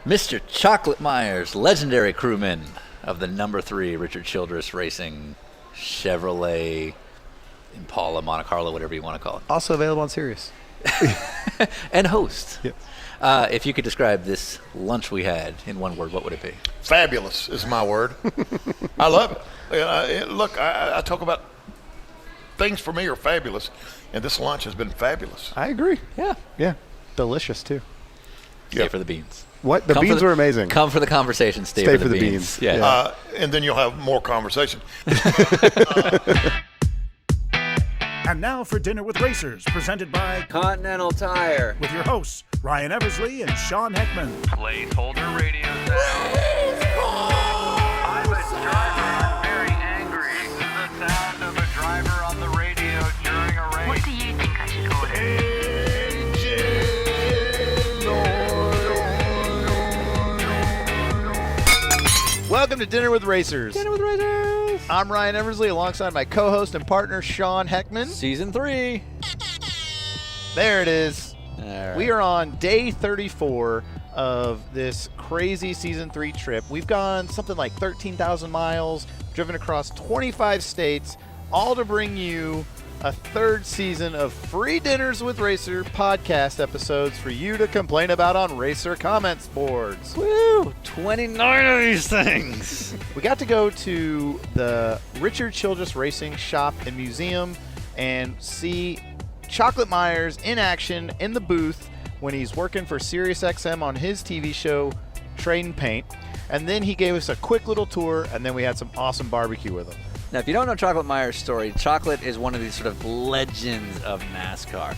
Mr. Chocolate Myers, legendary crewman of the number 3 Richard Childress Racing Chevrolet Impala, Monte Carlo, whatever you want to call it. Also available on Sirius. And host. Yep. If you could describe this lunch we had in one word, what would it be? Fabulous is my word. I love it. Look, I talk about things for me are fabulous, and this lunch has been fabulous. I agree. Yeah. Yeah. Delicious, too. Stay for the beans. What? The beans were amazing. Come for the conversation. Stay for the beans. Yeah. And then you'll have more conversation. And now for Dinner with Racers, presented by Continental Tire. with your hosts, Ryan Eversley and Sean Heckman. Placeholder radio sound. I'm a driver. I'm very angry. This is the sound of a driver on the radio during a race. What do you think I should order? Welcome to Dinner with Racers. Dinner with Racers. I'm Ryan Eversley alongside my co-host and partner, Sean Heckman. Season 3. There it is. All right. We are on day 34 of this crazy Season 3 trip. We've gone something like 13,000 miles, driven across 25 states, all to bring you a third season of free Dinners with Racer podcast episodes for you to complain about on Racer comments boards. Woo! 29 of these things. We got to go to the Richard Childress Racing shop and museum and see Chocolate Myers in action in the booth when he's working for SiriusXM on his TV show Trade and Paint. And then he gave us a quick little tour, and then we had some awesome barbecue with him. Now, if you don't know Chocolate Myers' story, Chocolate is one of these sort of legends of NASCAR.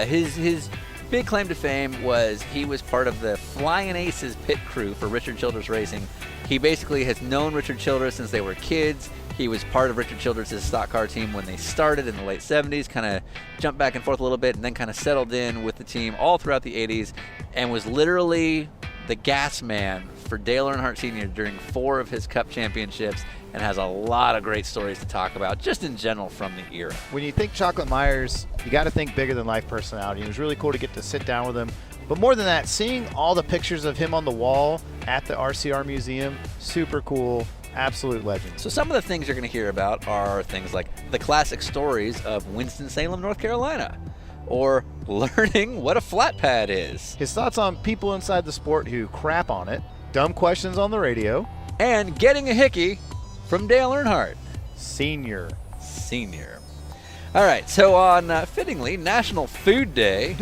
His big claim to fame was he was part of the Flying Aces pit crew for Richard Childress Racing. He basically has known Richard Childress since they were kids. He was part of Richard Childress' stock car team when they started in the late 70s, kind of jumped back and forth a little bit, and then kind of settled in with the team all throughout the 80s, and was literally the gas man for Dale Earnhardt Sr. during 4 of his Cup championships, and has a lot of great stories to talk about, just in general from the era. When you think Chocolate Myers, you got to think bigger than life personality. It was really cool to get to sit down with him. But more than that, seeing all the pictures of him on the wall at the RCR Museum, super cool, absolute legend. So some of the things you're going to hear about are things like the classic stories of Winston-Salem, North Carolina, or learning what a flat pad is, His thoughts on people inside the sport who crap on it, dumb questions on the radio, and getting a hickey from Dale Earnhardt Senior. All right, so on fittingly National Food Day,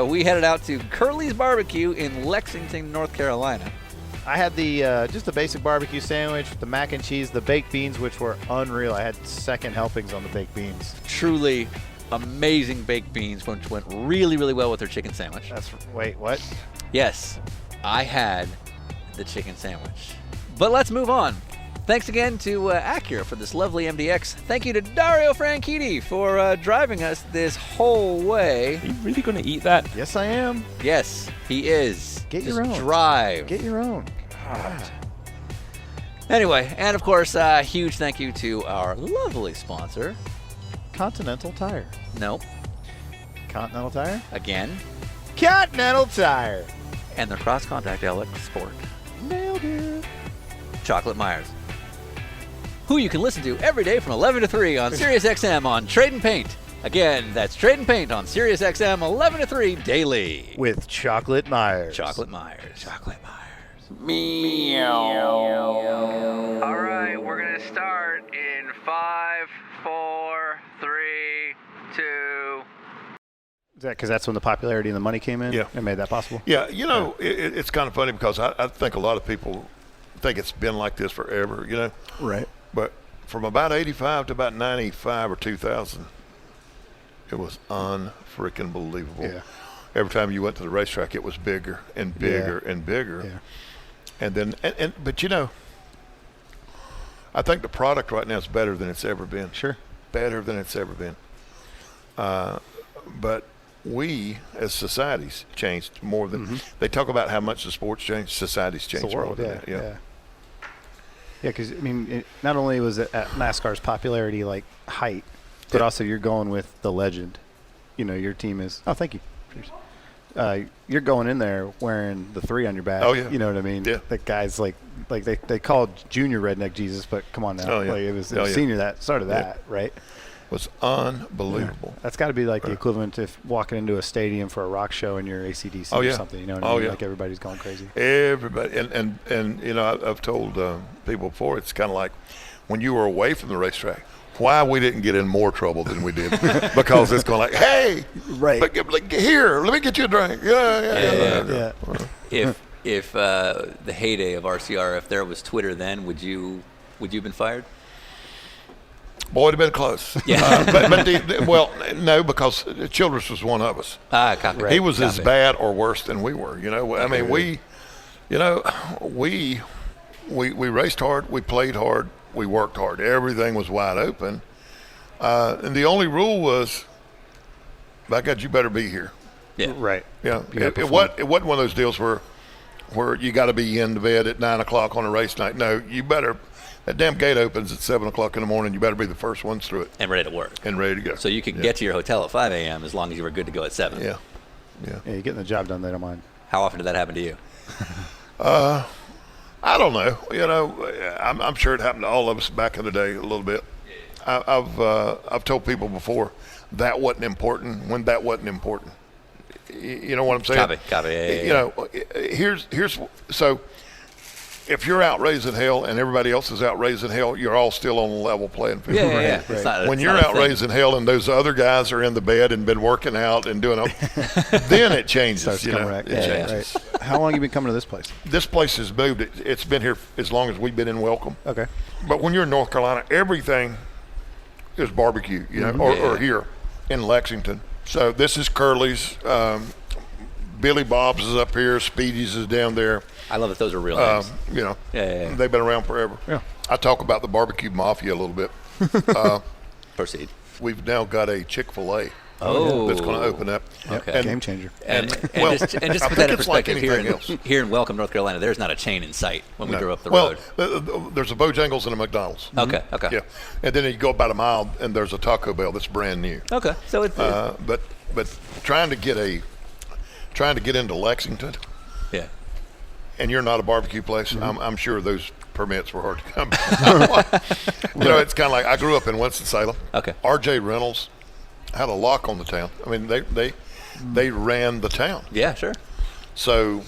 we headed out to Kerly's Barbecue in Lexington, North Carolina. I had the just a basic barbecue sandwich with the mac and cheese, the baked beans, which were unreal. I had second helpings on the baked beans. Truly amazing baked beans, which went really, really well with their chicken sandwich. Wait, what? Yes, I had the chicken sandwich. But let's move on. Thanks again to Acura for this lovely MDX. Thank you to Dario Franchitti for driving us this whole way. Are you really going to eat that? Yes, I am. Yes, he is. Get Just your own. Drive. Get your own. Anyway, and of course, huge thank you to our lovely sponsor. Continental Tire. Nope. Continental Tire? Again. Continental Tire. And the Cross Contact LX Sport. Nailed it. Chocolate Myers, who you can listen to every day from 11 to 3 on SiriusXM on Trade and Paint. Again, that's Trade and Paint on SiriusXM 11 to 3 daily. With Chocolate Myers. Chocolate Myers. Chocolate Myers. All right, we're going to start in 5, 4, 3, 2. Is that because that's when the popularity and the money came in? Yeah. And made that possible? Yeah, you know, it's kind of funny because I think a lot of people think it's been like this forever, you know. Right. But from about 85 to about 95 or 2000, it was unfreaking believable. Yeah. Every time you went to the racetrack, it was bigger and bigger and bigger. Yeah. And then, but you know, I think the product right now is better than it's ever been. Sure. Better than it's ever been. But we, as societies, changed more than they talk about how much the sports changed. Societies changed It's the world, more than that. Yeah, because, I mean, not only was it at NASCAR's popularity, like, height, but also you're going with the legend. You know, your team is – oh, thank you. Cheers. you're going in there wearing the 3 on your back. Oh, yeah. You know what I mean? Yeah. The guys like they called Junior Redneck Jesus, but come on now. Oh, yeah. Like, it was Oh, yeah. Senior that started that, right? Was unbelievable. That's got to be like the equivalent of walking into a stadium for a rock show and you're AC/DC Oh, yeah. or something. You know what I Oh, mean? yeah. Like everybody's going crazy. Everybody, and you know, I've told people before, it's kind of like when you were away from the racetrack, why we didn't get in more trouble than we did, because it's going like, hey, Right. like, here, let me get you a drink. Yeah. If the heyday of RCR, if there was Twitter then, would you have been fired? Boy, it'd have been close. Yeah. Well, no, because Childress was one of us. Copy. He was as Copy. bad or worse than we were. You know, I mean, we raced hard, we played hard, we worked hard. Everything was wide open, and the only rule was, by God, you better be here. Yeah. Right. Yeah, You gotta it perform. wasn't one of those deals where you got to be in the bed at 9 o'clock on a race night. No, you better. That damn gate opens at 7 o'clock in the morning. You better be the first ones through it And ready to work. and ready to go. So you could get to your hotel at 5 a.m. as long as you were good to go at 7. Yeah. Yeah, you're getting the job done. They don't mind. How often did that happen to you? I don't know. You know, I'm sure it happened to all of us back in the day a little bit. I've told people before that wasn't important when that wasn't important. You know what I'm saying? Copy. Yeah. You know, here's so if you're out raising hell and everybody else is out raising hell, you're all still on the level playing field. Yeah. Right. It's not, When it's you're not a out thing. raising hell and those other guys are in the bed and been working out and doing then it changes. Starts You coming know, back. it changes. Right. How long have you been coming to this place? This place has moved. It's been here as long as we've been in Welcome. Okay. But when you're in North Carolina, everything is barbecue, you know, or here in Lexington. So this is Kerly's. Billy Bob's is up here. Speedy's is down there. I love that those are real names. You know, Yeah. they've been around forever. Yeah. I talk about the barbecue mafia a little bit. Proceed. We've now got a Chick-fil-A Oh. that's going to open up. Okay. Game changer. And Well, just to I put think that in it's like perspective, here anything else. in Welcome, North Carolina, there's not a chain in sight when we No. drove up the well, road. there's a Bojangles and a McDonald's. Okay. Yeah, and then you go about a mile and there's a Taco Bell that's brand new. Okay. So it's But trying to get into Lexington, yeah. and you're not a barbecue place, I'm sure those permits were hard to come by. You know, it's kind of like I grew up in Winston-Salem. Okay. R.J. Reynolds had a lock on the town. I mean, they ran the town. Yeah, sure. So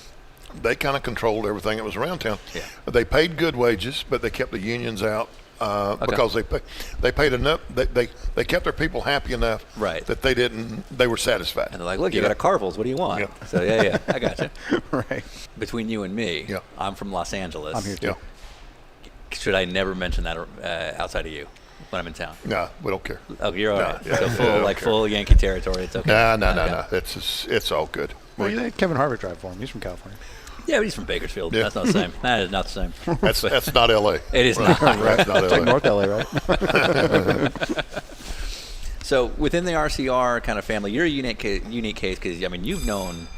they kind of controlled everything that was around town. Yeah. They paid good wages, but they kept the unions out because they paid enough. They kept their people happy enough Right. that they were satisfied. And they're like, look, you got a Carville's. What do you want? Yeah. So, yeah, I got you. Right. Between you and me, Yeah. I'm from Los Angeles. I'm here too. Yeah. Should I never mention that outside of you when I'm in town? No, we don't care. Oh, you're all No, right. yeah, So yeah, I don't care. full Yankee territory. It's okay. No. Okay. It's all good. Well, you let Kevin Harvick drive for him. He's from California. Yeah, but he's from Bakersfield. Yeah. That's not the same. That is not the same. That's not L.A. It is not. That's not It's like L.A. North LA, right? So within the RCR kind of family, you're a unique case because, I mean, you've known,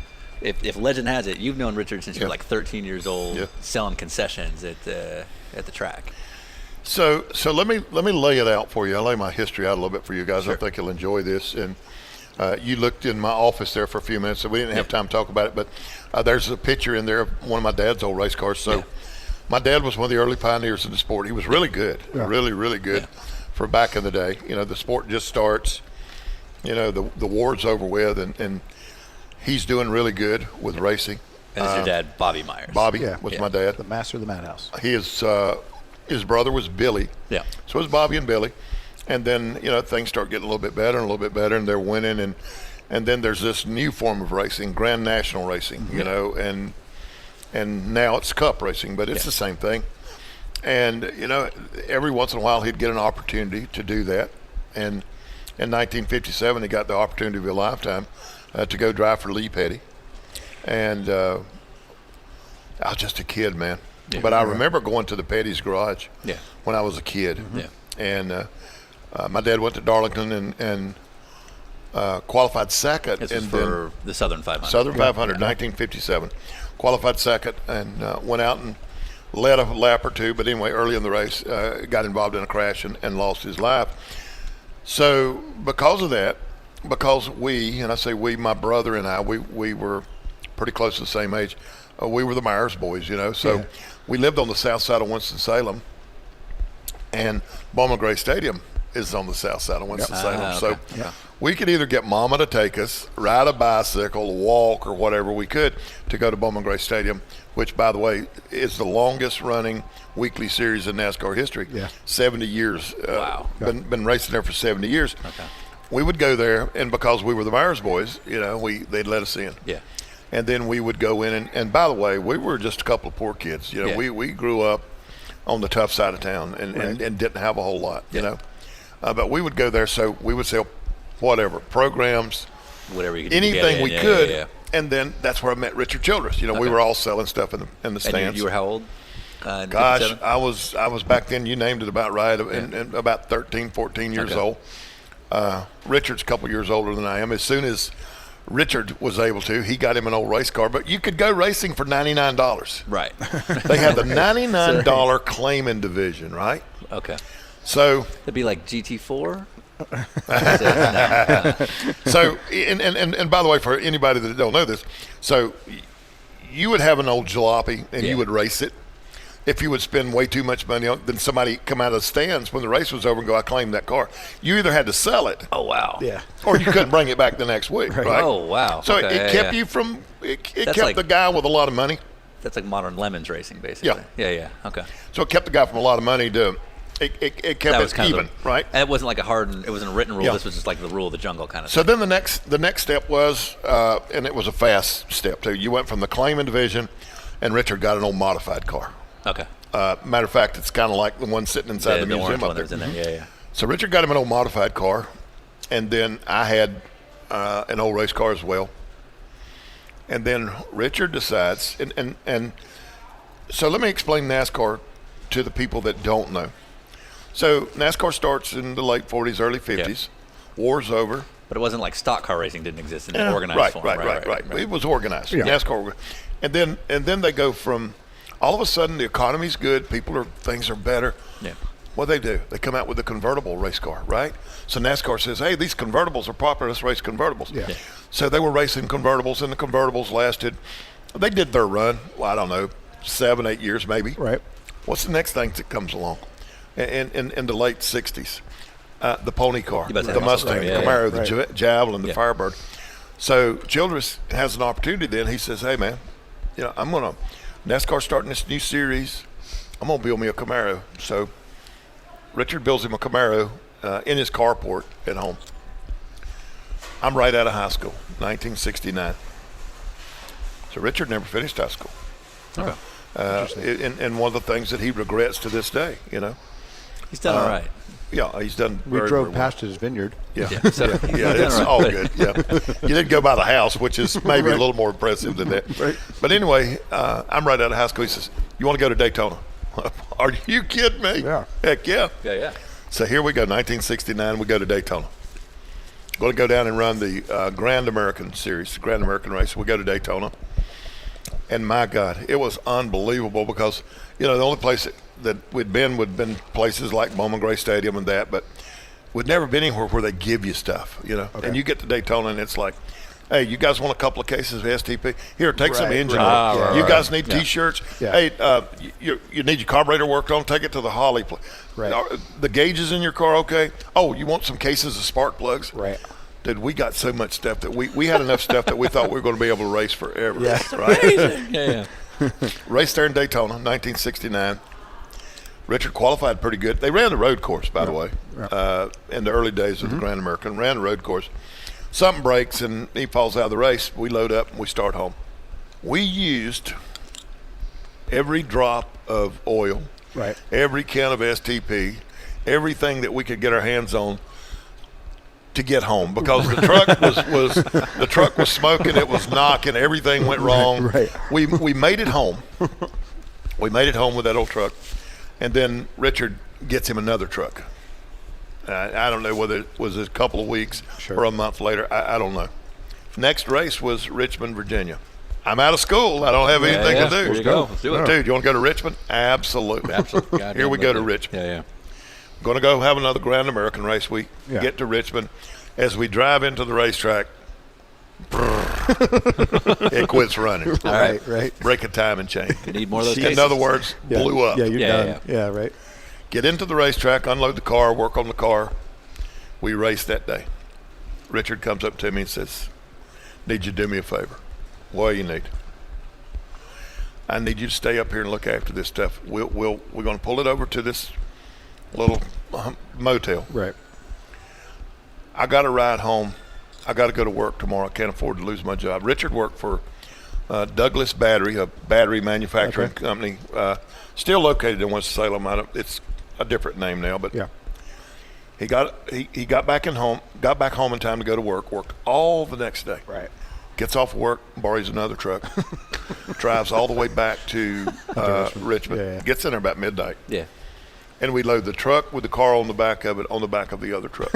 if legend has it, you've known Richard since you were like 13 years old, Yeah. selling concessions at the track. So let me lay it out for you. I'll lay my history out a little bit for you guys. Sure. I think you'll enjoy this. And you looked in my office there for a few minutes, so we didn't have time to talk about it. But there's a picture in there of one of my dad's old race cars. So my dad was one of the early pioneers in the sport. He was really good, really good for back in the day. You know, the sport just starts. You know, the war's over with, and he's doing really good with racing. And it's your dad, Bobby Myers. Bobby Yeah. was Yeah. my dad. The master of the madhouse. His brother was Billy. Yeah. So it was Bobby and Billy. And then, you know, things start getting a little bit better and a little bit better, and they're winning. And then there's this new form of racing, Grand National racing, you know, and now it's Cup racing, but it's the same thing. And, you know, every once in a while he'd get an opportunity to do that. And in 1957, he got the opportunity of a lifetime to go drive for Lee Petty. And I was just a kid, man. Yeah. But I remember going to the Petty's garage Yeah. when I was a kid. Yeah. And my dad went to Darlington and qualified second. This and was then for the Southern 500. Southern 500, 1957. Qualified second and went out and led a lap or two. But anyway, early in the race, got involved in a crash and lost his life. So because of that, because and I say we, my brother and I, we were pretty close to the same age. We were the Myers boys, So we lived on the south side of Winston-Salem, and Bowman Gray Stadium is on the south side of Winston-Salem. Okay. So we could either get Mama to take us, ride a bicycle, walk, or whatever we could to go to Bowman Gray Stadium, which, by the way, is the longest-running weekly series in NASCAR history. 70 years. Wow. Been racing there for 70 years. Okay. We would go there, and because we were the Myers boys, they'd let us in. Yeah. And then we would go in, and by the way, we were just a couple of poor kids. We grew up on the tough side of town and didn't have a whole lot, But we would go there, so we would sell whatever, programs, whatever you could anything get we in. could. Yeah. And then that's where I met Richard Childress. We were all selling stuff in the stands. And you were how old? In Gosh, 57? I was back then, you named it about right, and about 13, 14 years old. Richard's a couple years older than I am. As soon as Richard was able to, he got him an old race car, but you could go racing for $99. Right. They had the $99 claiming division, right? Okay. So It'd be like GT4? So, and by the way, for anybody that don't know this, so you would have an old jalopy and you would race it. If you would spend way too much money on it, then somebody come out of the stands when the race was over and go, I claimed that car. You either had to sell it. Oh, wow. Yeah. Or you couldn't bring it back the next week, right? Oh, wow. So Okay, it kept you from, it kept like- the guy with a lot of money. That's like modern Lemons racing, basically. Yeah. Okay. So it kept the guy from a lot of money to, it kept That was it kind even, of right? And it wasn't like it wasn't a written rule. Yeah. This was just like the rule of the jungle kind of So thing. then the next step was, and it was a fast step too. You went from the claiming division, and Richard got an old modified car. Okay. Matter of fact, it's kind of like the one sitting inside the museum orange up one there. that was in there. Yeah. So Richard got him an old modified car, and then I had an old race car as well. And then Richard decides, and so let me explain NASCAR to the people that don't know. So NASCAR starts in the late 40s, early 50s. War's over. But it wasn't like stock car racing didn't exist in an organized form. Right. It was organized. NASCAR, and then they go from all of a sudden the economy's good, things are better. Yeah. What do? They come out with a convertible race car, right? So NASCAR says, hey, these convertibles are popular, let's race convertibles. Yeah. So they were racing convertibles, and the convertibles lasted, they did their run, well, I don't know, 7-8 years maybe. Right. What's the next thing that comes along? In the late 60s, the pony car, about to the say Mustang, Mustang, the Camaro, the Javelin, the Yeah. Firebird. So Childress has an opportunity then. He says, hey, man, NASCAR starting this new series. I'm going to build me a Camaro. So Richard builds him a Camaro in his carport at home. I'm right out of high school, 1969. So Richard never finished high school. Okay. And one of the things that he regrets to this day, He's done all right. Yeah, he's done We very, drove very well. past his vineyard. Yeah, So yeah, it's all good. Yeah, you didn't go by the house, which is maybe a little more impressive than that. Right. But anyway, I'm right out of high school. He says, "You want to go to Daytona?" Are you kidding me? Yeah. Heck yeah. Yeah. So here we go, 1969. We go to Daytona. Going to go down and run the Grand American Series, the Grand American Race. We go to Daytona, and my God, it was unbelievable because the only place that we'd been would have been places like Bowman Gray Stadium and that, but we'd never been anywhere where they give you stuff, And you get to Daytona and it's like, hey, you guys want a couple of cases of STP? Here, take some engine oil. You guys need T-shirts? Yeah. Hey, you need your carburetor worked on? Take it to the Holly. Right. The gauges in your car okay? Oh, you want some cases of spark plugs? Right. Dude, we got so much stuff that we had enough stuff that we thought we were going to be able to race forever. Yeah. Right? Yeah. Raced there in Daytona, 1969. Richard qualified pretty good. They ran the road course, by the way, in the early days of the Grand American. Ran the road course. Something breaks, and he falls out of the race. We load up, and we start home. We used every drop of oil, Right. every can of STP, everything that we could get our hands on to get home because the truck was smoking, it was knocking, everything went wrong. Right. We made it home. We made it home with that old truck, and then Richard gets him another truck. I don't know whether it was a couple of weeks or a month later. I don't know. Next race was Richmond, Virginia. I'm out of school. I don't have anything to do. There you go. Let's do it. Dude, you want to go to Richmond? Absolutely. Absolutely. Here we go to Richmond. Yeah. Going to go have another Grand American race. We Yeah. get to Richmond, As we drive into the racetrack, it quits running. right. Break a timing chain. You need more of those In cases. other words, Yeah. blew up. Yeah, you're Yeah, done. Yeah, right. Get into the racetrack, unload the car, work on the car. We race that day. Richard comes up to me and says, "Need you to do me a favor." "What do you need?" "I need you to stay up here and look after this stuff. We're going to pull it over to this little motel. Right. I got to ride home. I got to go to work tomorrow. I can't afford to lose my job." Richard worked for Douglas Battery, a battery manufacturing company, still located in Winston-Salem. It's a different name now, but Yeah. he got back home in time to go to work. Worked all the next day. Right. Gets off work, borrows another truck, drives all the way back to Richmond. Yeah. Gets in there about midnight. Yeah. And we load the truck with the car on the back of it, on the back of the other truck.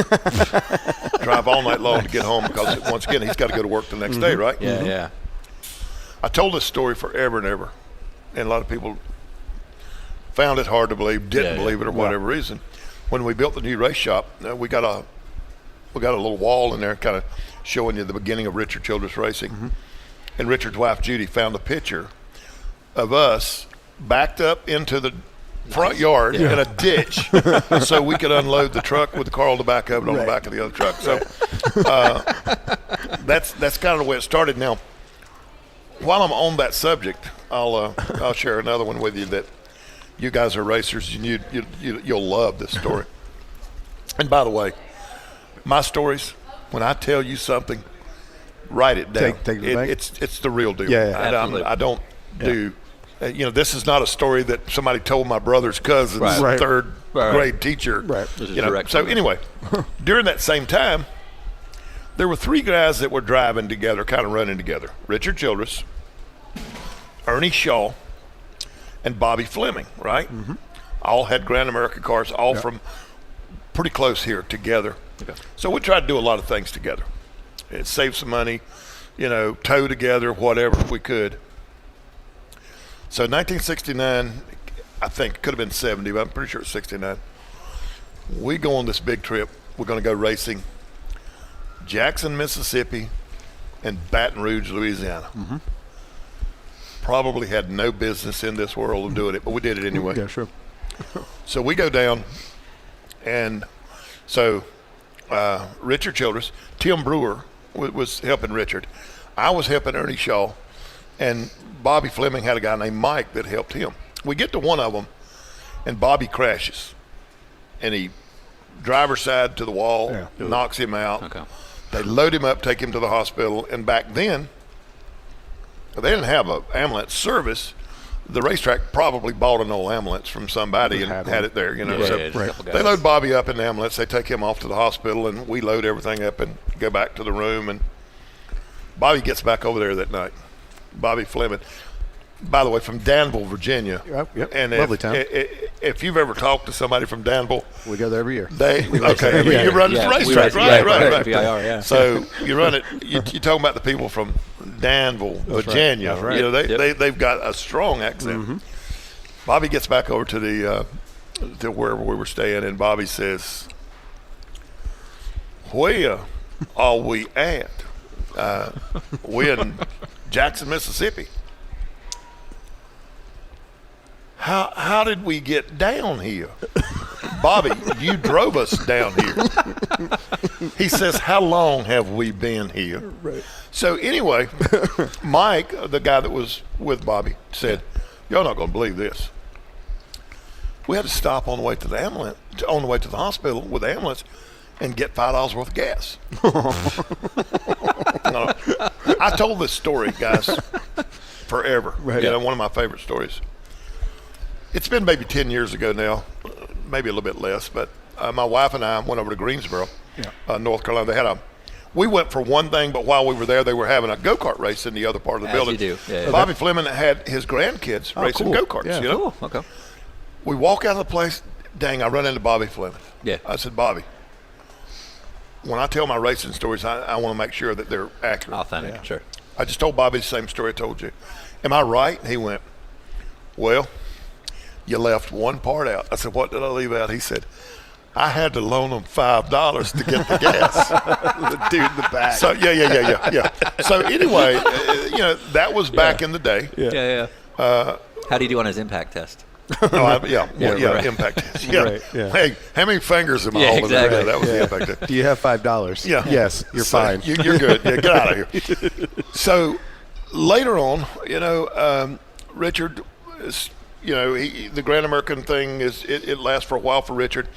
Drive all night long to get home because, once again, he's got to go to work the next day, right? Yeah, yeah. I told this story forever and ever, and a lot of people found it hard to believe, didn't believe it, or whatever reason. When we built the new race shop, we got a little wall in there kind of showing you the beginning of Richard Childress Racing. And Richard's wife, Judy, found a picture of us backed up into the front yard in a ditch so we could unload the truck with the car on the back of it on the back of the other truck. So that's kind of the way it started. Now, while I'm on that subject, I'll share another one with you that you guys are racers and you'll love this story. And by the way, my stories, when I tell you something, write it down. Take it to the bank. It's the real deal. Yeah, absolutely. I don't do. This is not a story that somebody told my brother's cousin's Right. third Right. grade teacher. Right. This is You know, direct so from them. anyway, during that same time, there were three guys that were driving together, kind of running together: Richard Childress, Ernie Shaw, and Bobby Fleming. Right? All had Grand America cars, all from pretty close here together. Okay. So we tried to do a lot of things together. It saved some money, tow together, whatever we could. So 1969, I think it could have been 70, but I'm pretty sure it's 69. We go on this big trip. We're going to go racing Jackson, Mississippi, and Baton Rouge, Louisiana. Probably had no business in this world of doing it, but we did it anyway. Yeah, sure. So we go down, and so Richard Childress, Tim Brewer was helping Richard. I was helping Ernie Shaw, and Bobby Fleming had a guy named Mike that helped him. We get to one of them, and Bobby crashes, and he driver's side to the wall, knocks him out. Okay. They load him up, take him to the hospital, and back then, they didn't have an ambulance service. The racetrack probably bought an old ambulance from somebody and had it there, Yeah, So just a couple guys. they load Bobby up in the ambulance. They take him off to the hospital, and we load everything up and go back to the room. And Bobby gets back over there that night. Bobby Fleming, by the way, from Danville, Virginia. Yep. And Lovely town. if you've ever talked to somebody from Danville, We go there every year. you run the we racetrack, race- right. VIR, yeah. So you run it. You're talking about the people from Danville, Virginia. That's right. You know, they've got a strong accent. Bobby gets back over to the to wherever we were staying, and Bobby says, "Where are we at? We're in Jackson, Mississippi. How did we get down here?" "Bobby, you drove us down here." He says, "How long have we been here?" Right. So anyway, Mike, the guy that was with Bobby, said, "Y'all not going to believe this. We had to stop on the way to the ambulance, on the way to the hospital with the ambulance, and get $5 worth of gas." No, I told this story, guys, forever. Right. One of my favorite stories. It's been maybe 10 years ago now, maybe a little bit less, but my wife and I went over to Greensboro, North Carolina. We went for one thing, but while we were there, they were having a go-kart race in the other part of the As building. you do. Yeah, yeah. Bobby Fleming had his grandkids racing cool. go-karts. Yeah, Cool. Okay. We walk out of the place. Dang, I run into Bobby Fleming. Yeah. I said, "Bobby, when I tell my racing stories, I want to make sure that they're accurate." Authentic. Sure. I just told Bobby the same story I told you. "Am I right?" He went, "Well, you left one part out." I said, "What did I leave out?" He said, I had to loan them $5 to get the gas. The dude in the back. So yeah. So anyway, that was back in the day. Yeah. How do you do on his impact test? Right. Impact test. Yeah. Right, yeah. Hey, how many fingers am I Yeah, holding? exactly. Yeah, that was the impact test. Do you have $5? Yeah. Yes, you're So fine. You're good. Yeah, get out of here. So later on, Richard, the Grand American thing it lasts for a while for Richard.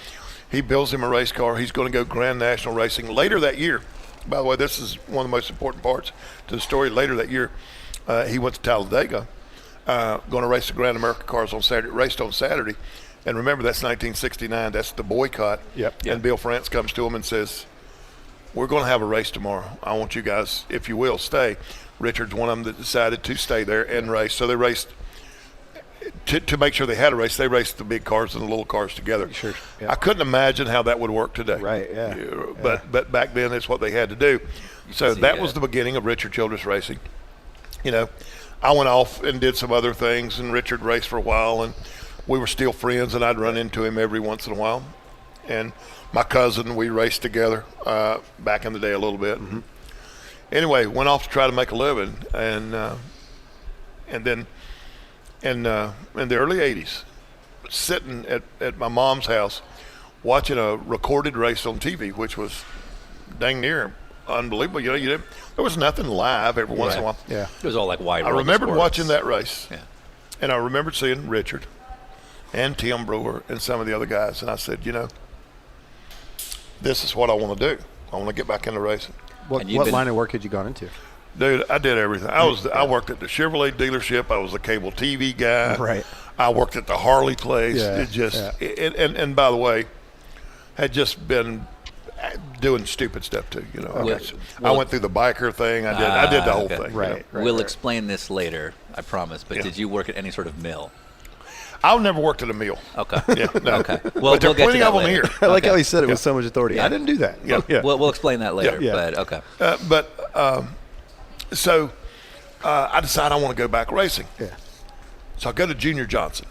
He builds him a race car. He's going to go Grand National Racing later that year. By the way, this is one of the most important parts to the story. Later that year, he went to Talladega, going to race the Grand American cars on Saturday. Raced on Saturday, and remember that's 1969. That's the boycott. Yep. And Bill France comes to him and says, "We're going to have a race tomorrow. I want you guys, if you will, stay." Richard's one of them that decided to stay there and race. So they raced. To make sure they had a race, they raced the big cars and the little cars together. Sure. Yeah. I couldn't imagine how that would work today. Right, yeah. But back then, it's what they had to do. So that was the beginning of Richard Childress Racing. I went off and did some other things, and Richard raced for a while, and we were still friends, and I'd run into him every once in a while. And my cousin, we raced together back in the day a little bit. Mm-hmm. Anyway, went off to try to make a living, and then in the early 80s, sitting at my mom's house watching a recorded race on TV, which was dang near unbelievable. There was nothing live every once in a while. Yeah. It was all like wide. I world remembered sports. watching that race. Yeah. And I remembered seeing Richard and Tim Brewer and some of the other guys. And I said, this is what I want to do. I want to get back into racing. What line of work had you gone into? Dude, I did everything. I worked at the Chevrolet dealership. I was a cable TV guy. Right. I worked at the Harley place. Yeah, And by the way, had just been doing stupid stuff too. I went through the biker thing. I did the whole okay. thing. Right. We'll explain this later, I promise. But did you work at any sort of mill? I've never worked at a mill. Okay. Yeah, no. Okay. Well, but there we'll are get plenty to that of them later. here. I like how he said it with so much authority. Yeah. I didn't do that. Yeah. We'll explain that later. Yeah. But okay. So I decide I want to go back racing. Yeah. So I go to Junior Johnson.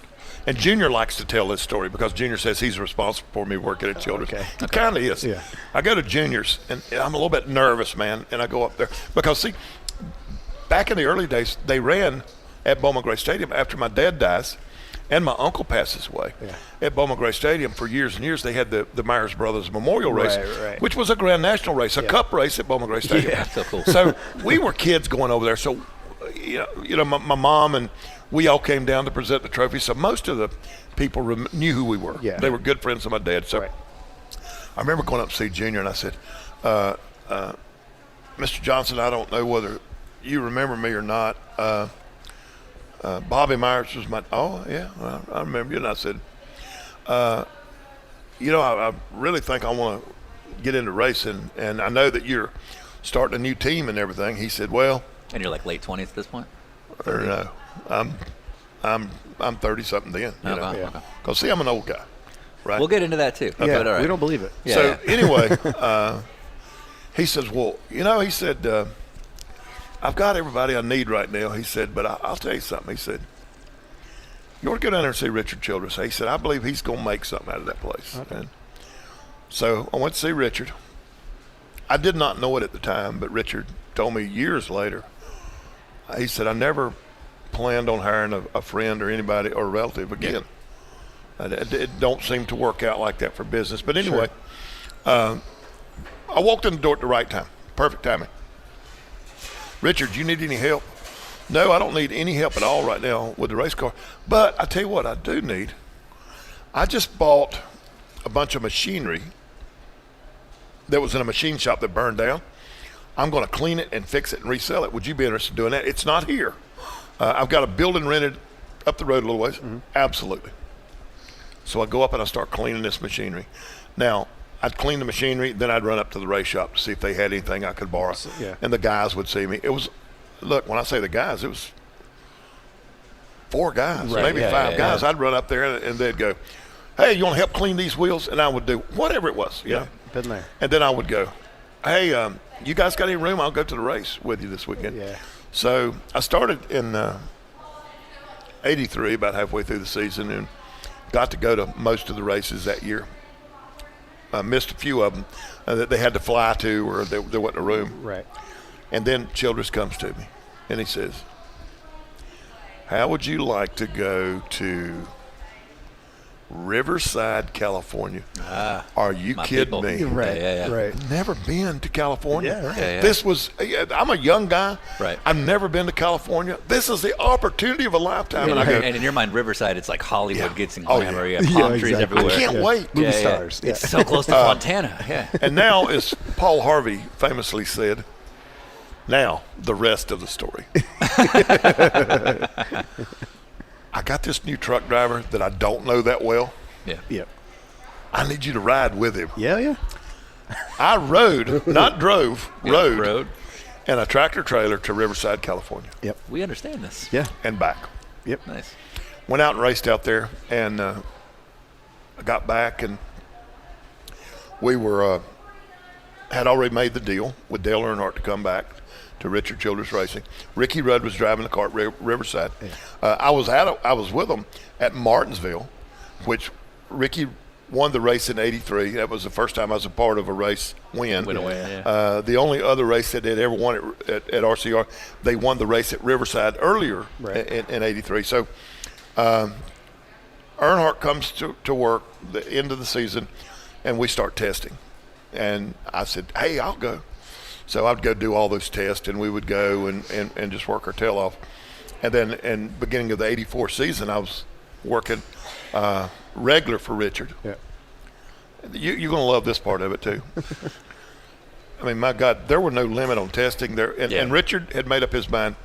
And Junior likes to tell this story because Junior says he's responsible for me working at Childress. Okay. It kind of is. Yeah. I go to Junior's, and I'm a little bit nervous, man, and I go up there. Because, see, back in the early days, they ran at Bowman Gray Stadium after my dad dies and my uncle passes away. Yeah. At Bowman Gray Stadium for years and years, they had the Myers Brothers Memorial Race, Right. which was a Grand National race, a cup race at Bowman Gray Stadium. Yeah, so cool. So we were kids going over there. So, my mom and we all came down to present the trophy. So most of the people knew who we were. Yeah. They were good friends of my dad. So Right. I remember going up to see Junior, and I said, Mr. Johnson, I don't know whether you remember me or not. Bobby Myers was I remember you. And I said, I really think I want to get into racing, and I know that you're starting a new team and everything. He said, well. And you're like late 20s at this point? I don't know. I'm 30-something then. Okay. Because, see, I'm an old guy, right? We'll get into that too. Yeah, But all right. we don't believe it. Yeah, So anyway, he says, well, he said, I've got everybody I need right now. He said, but I'll tell you something. He said, you want to go down there and see Richard Childress? He said, I believe he's going to make something out of that place. Okay. And so I went to see Richard. I did not know it at the time, but Richard told me years later. He said, I never planned on hiring a friend or anybody or a relative again. It don't seem to work out like that for business. But anyway, I walked in the door at the right time. Perfect timing. Richard, do you need any help? No, I don't need any help at all right now with the race car. But I tell you what I do need. I just bought a bunch of machinery that was in a machine shop that burned down. I'm going to clean it and fix it and resell it. Would you be interested in doing that? It's not here. I've got a building rented up the road a little ways. Mm-hmm. Absolutely. So I go up and I start cleaning this machinery. Now, I'd clean the machinery, then I'd run up to the race shop to see if they had anything I could borrow. Yeah. And the guys would see me. It was, look, when I say the guys, it was 4 guys, maybe 5 guys. I'd run up there and they'd go, hey, you want to help clean these wheels? And I would do whatever it was. You know? Been there. And then I would go, hey, you guys got any room? I'll go to the race with you this weekend. Yeah. So I started in 83, about halfway through the season, and got to go to most of the races that year. missed a few of them that they had to fly to, or there wasn't a room. Right. And then Childress comes to me, and he says, "How would you like to go to Riverside, California?" Are you kidding people. me? Right. Yeah. Right. Never been to California. Yeah, right. Yeah. This was, I'm a young guy. Right. I've never been to California. This is the opportunity of a lifetime. And I go, And in your mind, Riverside, it's like Hollywood Yeah. gets in Oh, glamour. yeah. You have palm Yeah, trees exactly. everywhere. I can't wait. Movie stars. Yeah. It's so close to Montana. Yeah. And now, as Paul Harvey famously said, now the rest of the story. I got this new truck driver that I don't know that well. Yeah. Yep. I need you to ride with him. Yeah. I rode, not drove, rode Road. in a tractor trailer to Riverside, California, Yep. We understand this. Yeah. and back. Yep. Nice. Went out and raced out there, and I got back, and we were had already made the deal with Dale Earnhardt to come back to Richard Childress Racing. Ricky Rudd was driving the car at Riverside. I was with them at Martinsville, which Ricky won the race in '83. That was the first time I was a part of a race win. Went away, yeah. The only other race that they'd ever won at RCR, they won the race at Riverside earlier in '83. So Earnhardt comes to work the end of the season, and we start testing. And I said, "Hey, I'll go." So I'd go do all those tests, and we would go and just work our tail off. And then in beginning of the '84 season, I was working regular for Richard. Yeah. You're going to love this part of it too. I mean, my God, there were no limit on testing there, and Richard had made up his mind.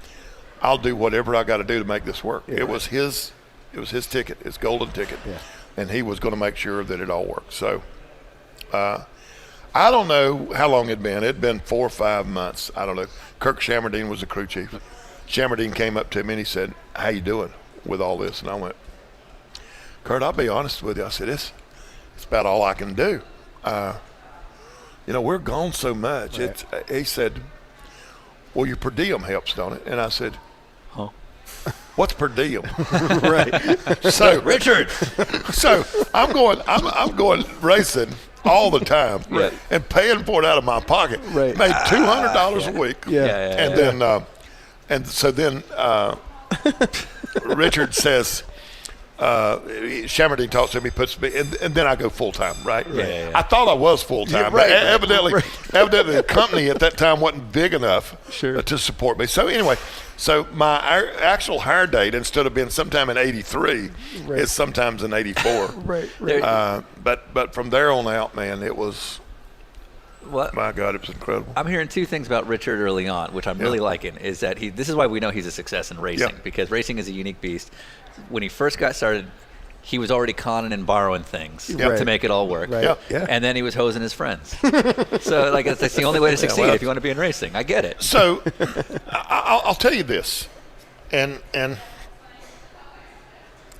I'll do whatever I got to do to make this work. It was his ticket, his golden ticket, and he was going to make sure that it all worked. So, I don't know how long it'd been. It'd been 4 or 5 months. I don't know. Kirk Shammerdine was the crew chief. Shammerdine came up to me and he said, "How you doing with all this?" And I went, "Kurt, I'll be honest with you." I said, it's about all I can do. We're gone so much. Right. He said, "Well, your per diem helps, don't it?" And I said, Huh? "What's per diem?" Right. So Richard. So I'm going racing all the time, Right. and paying for it out of my pocket. Right. Made $200 a week. Yeah. And then Richard says, Shammerdine talks to me, puts me, and then I go full time, right? Yeah. I thought I was full time, Yeah, but right, evidently the company at that time wasn't big enough Sure. to support me. So anyway, my actual hire date, instead of being sometime in '83, Right. is sometimes in '84. Right. But from there on out, man, it was, What? my God, it was incredible. I'm hearing two things about Richard early on, which I'm really liking, is that this is why we know he's a success in racing, because racing is a unique beast. When he first got started, he was already conning and borrowing things to make it all work. Right. Yeah. And then he was hosing his friends. So, that's the only way to succeed if you want to be in racing. I get it. So I'll tell you this, and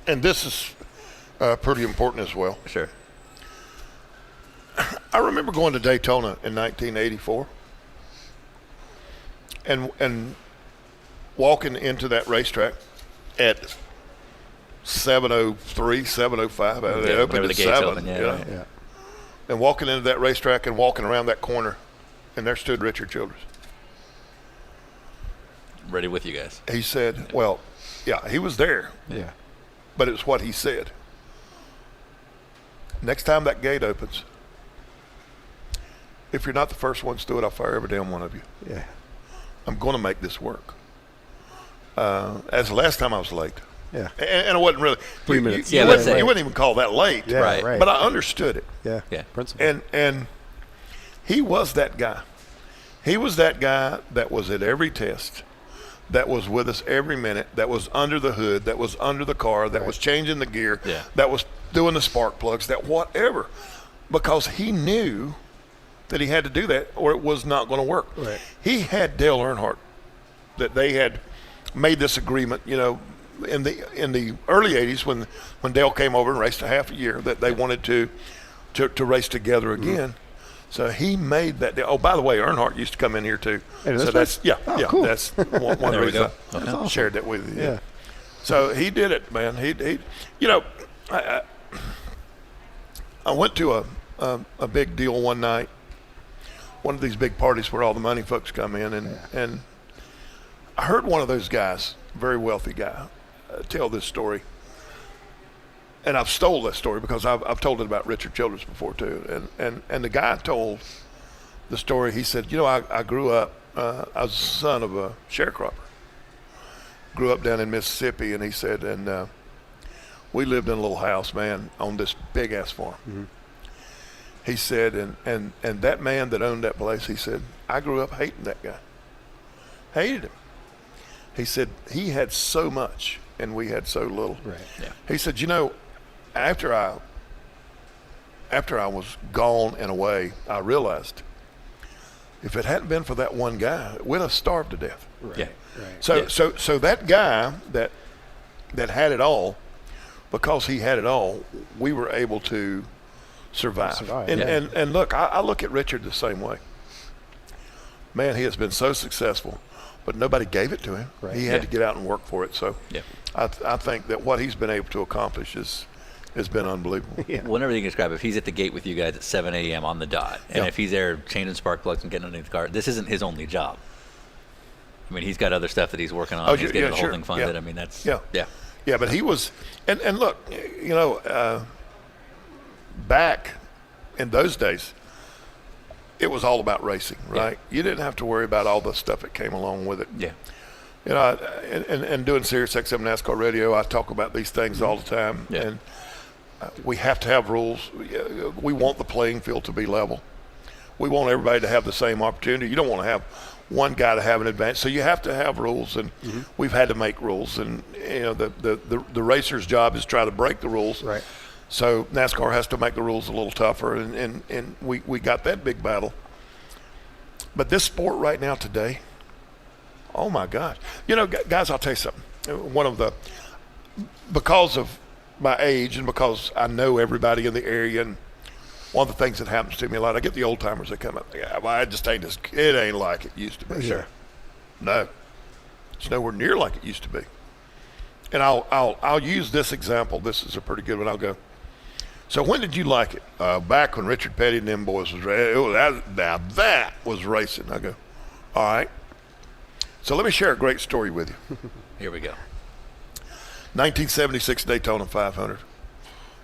this is pretty important as well. Sure. I remember going to Daytona in 1984 and walking into that racetrack at 7:03, 7:05. They opened whenever at the gates 7. open, yeah. And walking into that racetrack and walking around that corner, and there stood Richard Childress. Ready with you guys. He said, well, yeah, he was there, Yeah. but it's what he said. Next time that gate opens, if you're not the first ones to do it, I'll fire every damn one of you. Yeah. I'm going to make this work. As the last time I was late. Yeah. And it wasn't really 3 minutes. You, Yeah, wouldn't, right. you wouldn't even call that late. Yeah. Right. But I understood it. Yeah. Yeah. Principle. And he was that guy. He was that guy that was at every test, that was with us every minute, that was under the hood, that was under the car, that was changing the gear, that was doing the spark plugs, that whatever. Because he knew that he had to do that or it was not going to work. Right. He had Dale Earnhardt, that they had made this agreement, in the early 80s when Dale came over and raced a half a year, that they wanted to race together again. So he made that deal. Oh, by the way, Earnhardt used to come in here too. Hey, So that's cool. that's one There we reason go. I shared that with you. Yeah. So he did it, man. He I went to a big deal one night, one of these big parties where all the money folks come in, and I heard one of those guys, very wealthy guy, tell this story. And I've stole that story because I've told it about Richard Childress before too. And the guy told the story. He said, I grew up, I was the son of a sharecropper. Grew up down in Mississippi, and he said, and we lived in a little house, man, on this big ass farm. Mm-hmm. He said, and that man that owned that place, he said, I grew up hating that guy. Hated him. He said he had so much and we had so little. Right. Yeah. He said, after I was gone and away, I realized if it hadn't been for that one guy, we'd have starved to death. Right. Yeah. Right. So that guy that had it all, because he had it all, we were able to survive. And look, I look at Richard the same way. Man, he has been so successful, but nobody gave it to him. Right. He had to get out and work for it. So I think that what he's been able to accomplish has been unbelievable. Whenever you can describe it, if he's at the gate with you guys at 7 a.m. on the dot, and if he's there changing spark plugs and getting underneath the car, this isn't his only job. I mean, he's got other stuff that he's working on. He's getting the whole thing funded. I mean, that's Yeah, but he was, and look, back in those days, it was all about racing, right? Yeah. You didn't have to worry about all the stuff that came along with it. Yeah. And doing SiriusXM NASCAR radio, I talk about these things all the time. Yeah. And we have to have rules. We want the playing field to be level. We want everybody to have the same opportunity. You don't want to have one guy to have an advantage. So you have to have rules, and we've had to make rules. And the racer's job is try to break the rules. Right. So NASCAR has to make the rules a little tougher, and we got that big battle. But this sport right now today, oh my gosh. Guys, I'll tell you something. Because of my age and because I know everybody in the area, and one of the things that happens to me a lot, I get the old timers that come up. I just ain't it ain't like it used to be. Sure. No, it's nowhere near like it used to be. And I'll use this example. This is a pretty good one. I'll go. So when did you like it? Back when Richard Petty and them boys was racing. Now that was racing. I go, all right. So let me share a great story with you. Here we go. 1976 Daytona 500.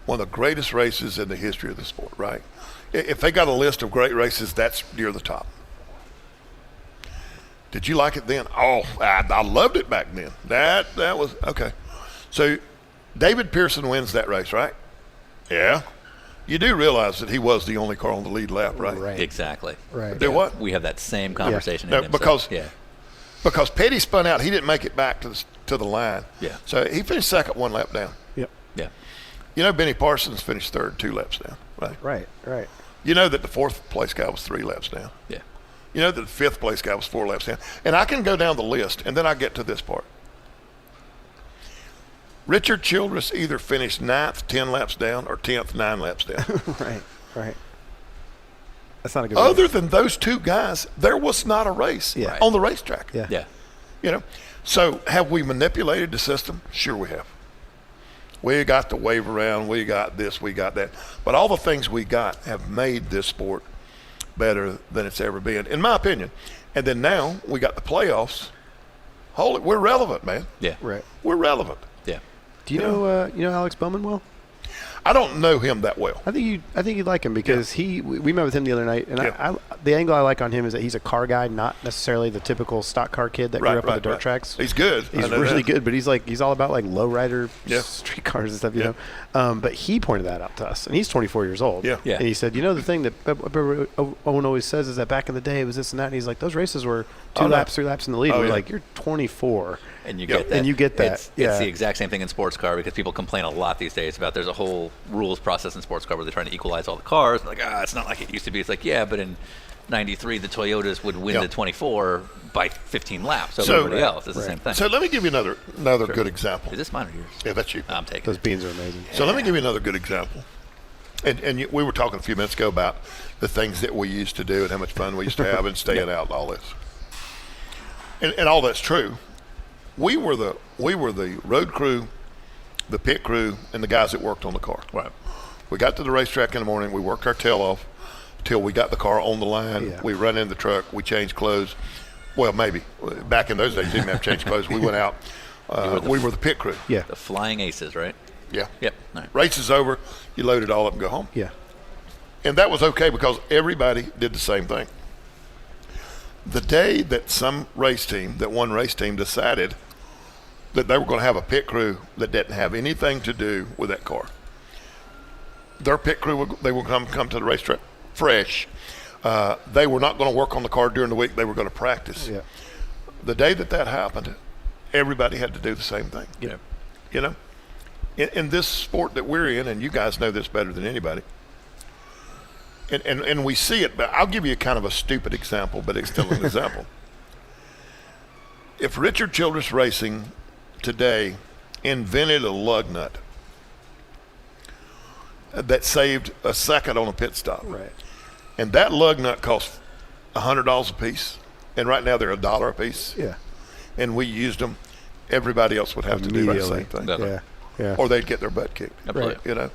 One of the greatest races in the history of the sport, right? If they got a list of great races, that's near the top. Did you like it then? Oh, I loved it back then. That was, okay. So David Pearson wins that race, right? Yeah. You do realize that he was the only car on the lead lap, right? Right. Exactly. Right. Do what? We have that same conversation. No, in because yeah. Because Petty spun out, he didn't make it back to the line. Yeah. So he finished second, one lap down. Yep. Yeah. Benny Parsons finished third, 2 laps down, right? Right. You know that the 4th place guy was 3 laps down. Yeah. You know that the 5th place guy was 4 laps down. And I can go down the list, and then I get to this part. Richard Childress either finished 9th, 10 laps down, or 10th, 9 laps down. Right. That's not a good Other than those 2 guys, there was not a race on the racetrack. Yeah. So have we manipulated the system? Sure we have. We got the wave around, we got this, we got that. But all the things we got have made this sport better than it's ever been, in my opinion. And then now we got the playoffs. We're relevant, man. Yeah. Right. We're relevant. Yeah. Do you know Alex Bowman well? I don't know him that well. I think you'd like him because we met with him the other night, and the angle I like on him is that he's a car guy, not necessarily the typical stock car kid that grew up on the dirt tracks. He's good. He's really good, but he's all about like lowrider street cars and stuff, you know. But he pointed that out to us, and he's 24 years old. Yeah. And he said, the thing that Owen always says is that back in the day it was this and that, and he's like, those races were 2 laps, 3 laps in the lead. We're like, you're 24. And you get that. And you get that. It's the exact same thing in sports car because people complain a lot these days about there's a whole rules process in sports car where they're trying to equalize all the cars. Like, it's not like it used to be. It's like, but in 93, the Toyotas would win the 24 by 15 laps over everybody else. It's the same thing. So let me give you another good example. Is this mine or yours? Yeah, that's you. I'm taking Those it. beans are amazing. So let me give you another good example. And we were talking a few minutes ago about the things that we used to do and how much fun we used to have and staying out and all this. And all that's true. We were the road crew, the pit crew, and the guys that worked on the car. Right. We got to the racetrack in the morning. We worked our tail off till we got the car on the line. Yeah. We run in the truck. We changed clothes. Well, maybe. Back in those days, didn't have to change clothes. We went out. We were the pit crew. Yeah. The Flying Aces, right? Yeah. Yep. All right. Race is over. You load it all up and go home. Yeah. And that was okay because everybody did the same thing. The day that one race team decided that they were going to have a pit crew that didn't have anything to do with that car. Their pit crew, they would come to the racetrack fresh. They were not going to work on the car during the week. They were going to practice. Yeah. The day that happened, everybody had to do the same thing. Yeah. You know, in this sport that we're in, and you guys know this better than anybody, and we see it, but I'll give you kind of a stupid example, but it's still an example. If Richard Childress Racing today invented a lug nut that saved a second on a pit stop, Right. and that lug nut cost $100 a piece, and right now they're $1 a piece, Yeah. and we used them, everybody else would have to do the Immediately. same thing. Definitely. Yeah. Yeah. Or they'd get their butt kicked. Absolutely. You know,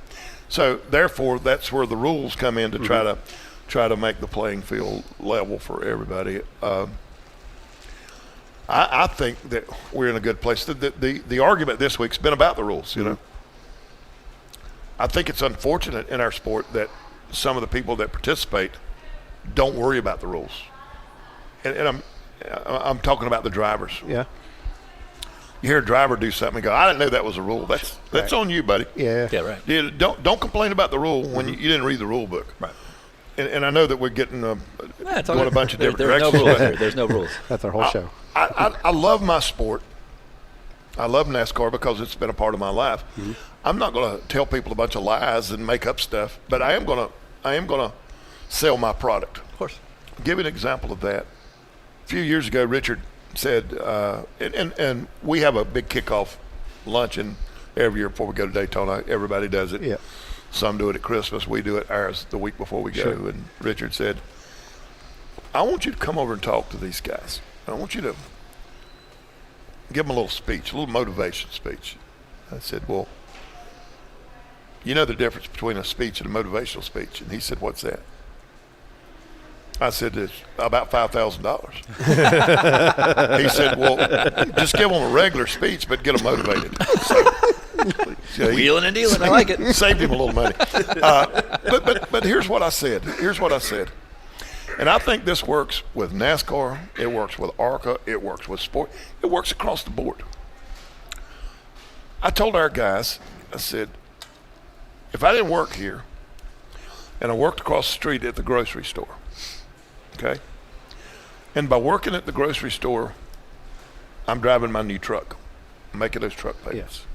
so therefore that's where the rules come in to try to make the playing field level for everybody. I think that we're in a good place. The argument this week's been about the rules. You know, I think it's unfortunate in our sport that some of the people that participate don't worry about the rules, and I'm talking about the drivers. Yeah. You hear a driver do something and go, I didn't know that was a rule. That's on you, buddy. Yeah. Yeah, right. Yeah, don't complain about the rule when you didn't read the rule book. Right. And I know that we're getting going a bunch of different There's directions. no rules here. There's no rules. That's our whole show. I love my sport. I love NASCAR because it's been a part of my life. I'm not going to tell people a bunch of lies and make up stuff, but I am going to sell my product. Of course. I'll give you an example of that. A few years ago, Richard said, and we have a big kickoff luncheon every year before we go to Daytona. Everybody does it. Yeah. Some do it at Christmas. We do it ours the week before we go. Sure. And Richard said, I want you to come over and talk to these guys. I want you to give them a little speech, a little motivation speech. I said, well, you know the difference between a speech and a motivational speech. And he said, what's that? I said, it's about $5,000. He said, well, just give them a regular speech, but get them motivated. So Wheeling and dealing. I like it. Saved him a little money. But here's what I said. And I think this works with NASCAR. It works with ARCA. It works with sport. It works across the board. I told our guys, I said, if I didn't work here and I worked across the street at the grocery store, okay, and by working at the grocery store, I'm driving my new truck, I'm making those truck payments.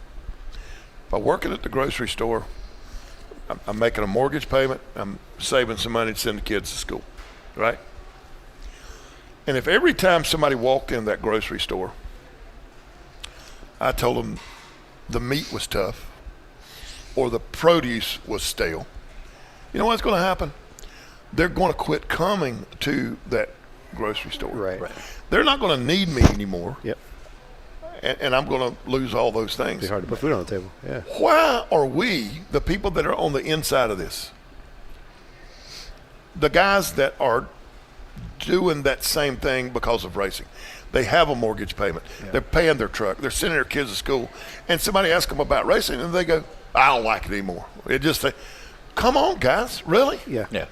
By working at the grocery store, I'm making a mortgage payment, I'm saving some money to send the kids to school, right? And if every time somebody walked in that grocery store, I told them the meat was tough or the produce was stale, you know what's going to happen? They're going to quit coming to that grocery store. Right. They're not going to need me anymore. Yep. And I'm going to lose all those things. Be hard to put food on the table. Yeah. Why are we, the people that are on the inside of this, the guys that are doing that same thing because of racing? They have a mortgage payment. Yeah. They're paying their truck. They're sending their kids to school. And somebody asks them about racing, and they go, I don't like it anymore. It just, come on, guys, really? Yeah. Yeah.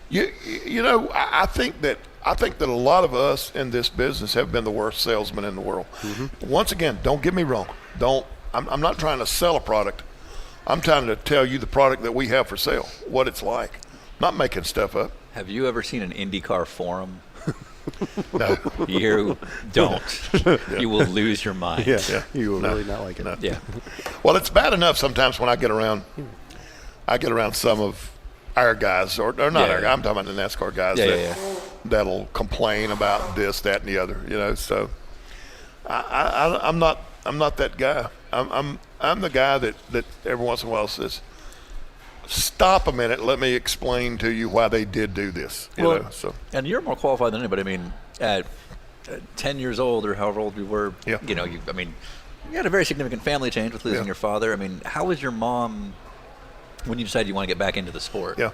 You know, I think that a lot of us in this business have been the worst salesmen in the world. Once again, don't get me wrong. I'm not trying to sell a product. I'm trying to tell you the product that we have for sale, what it's like. Not making stuff up. Have you ever seen an IndyCar forum? No. You don't. You will lose your mind. Yeah. You will really not like it. No. Yeah. Well, it's bad enough sometimes when I get around some of our guys, or not Yeah, our yeah. guys, I'm talking about the NASCAR guys that'll complain about this, that, and the other. You know, so I'm not that guy. I'm the guy that every once in a while says, stop a minute, let me explain to you why they did do this. You know, so And you're more qualified than anybody. I mean, at 10 years old or however old you were, Yeah. you know, you had a very significant family change with losing your father. I mean, how was your mom When you decided you want to get back into the sport. Yeah.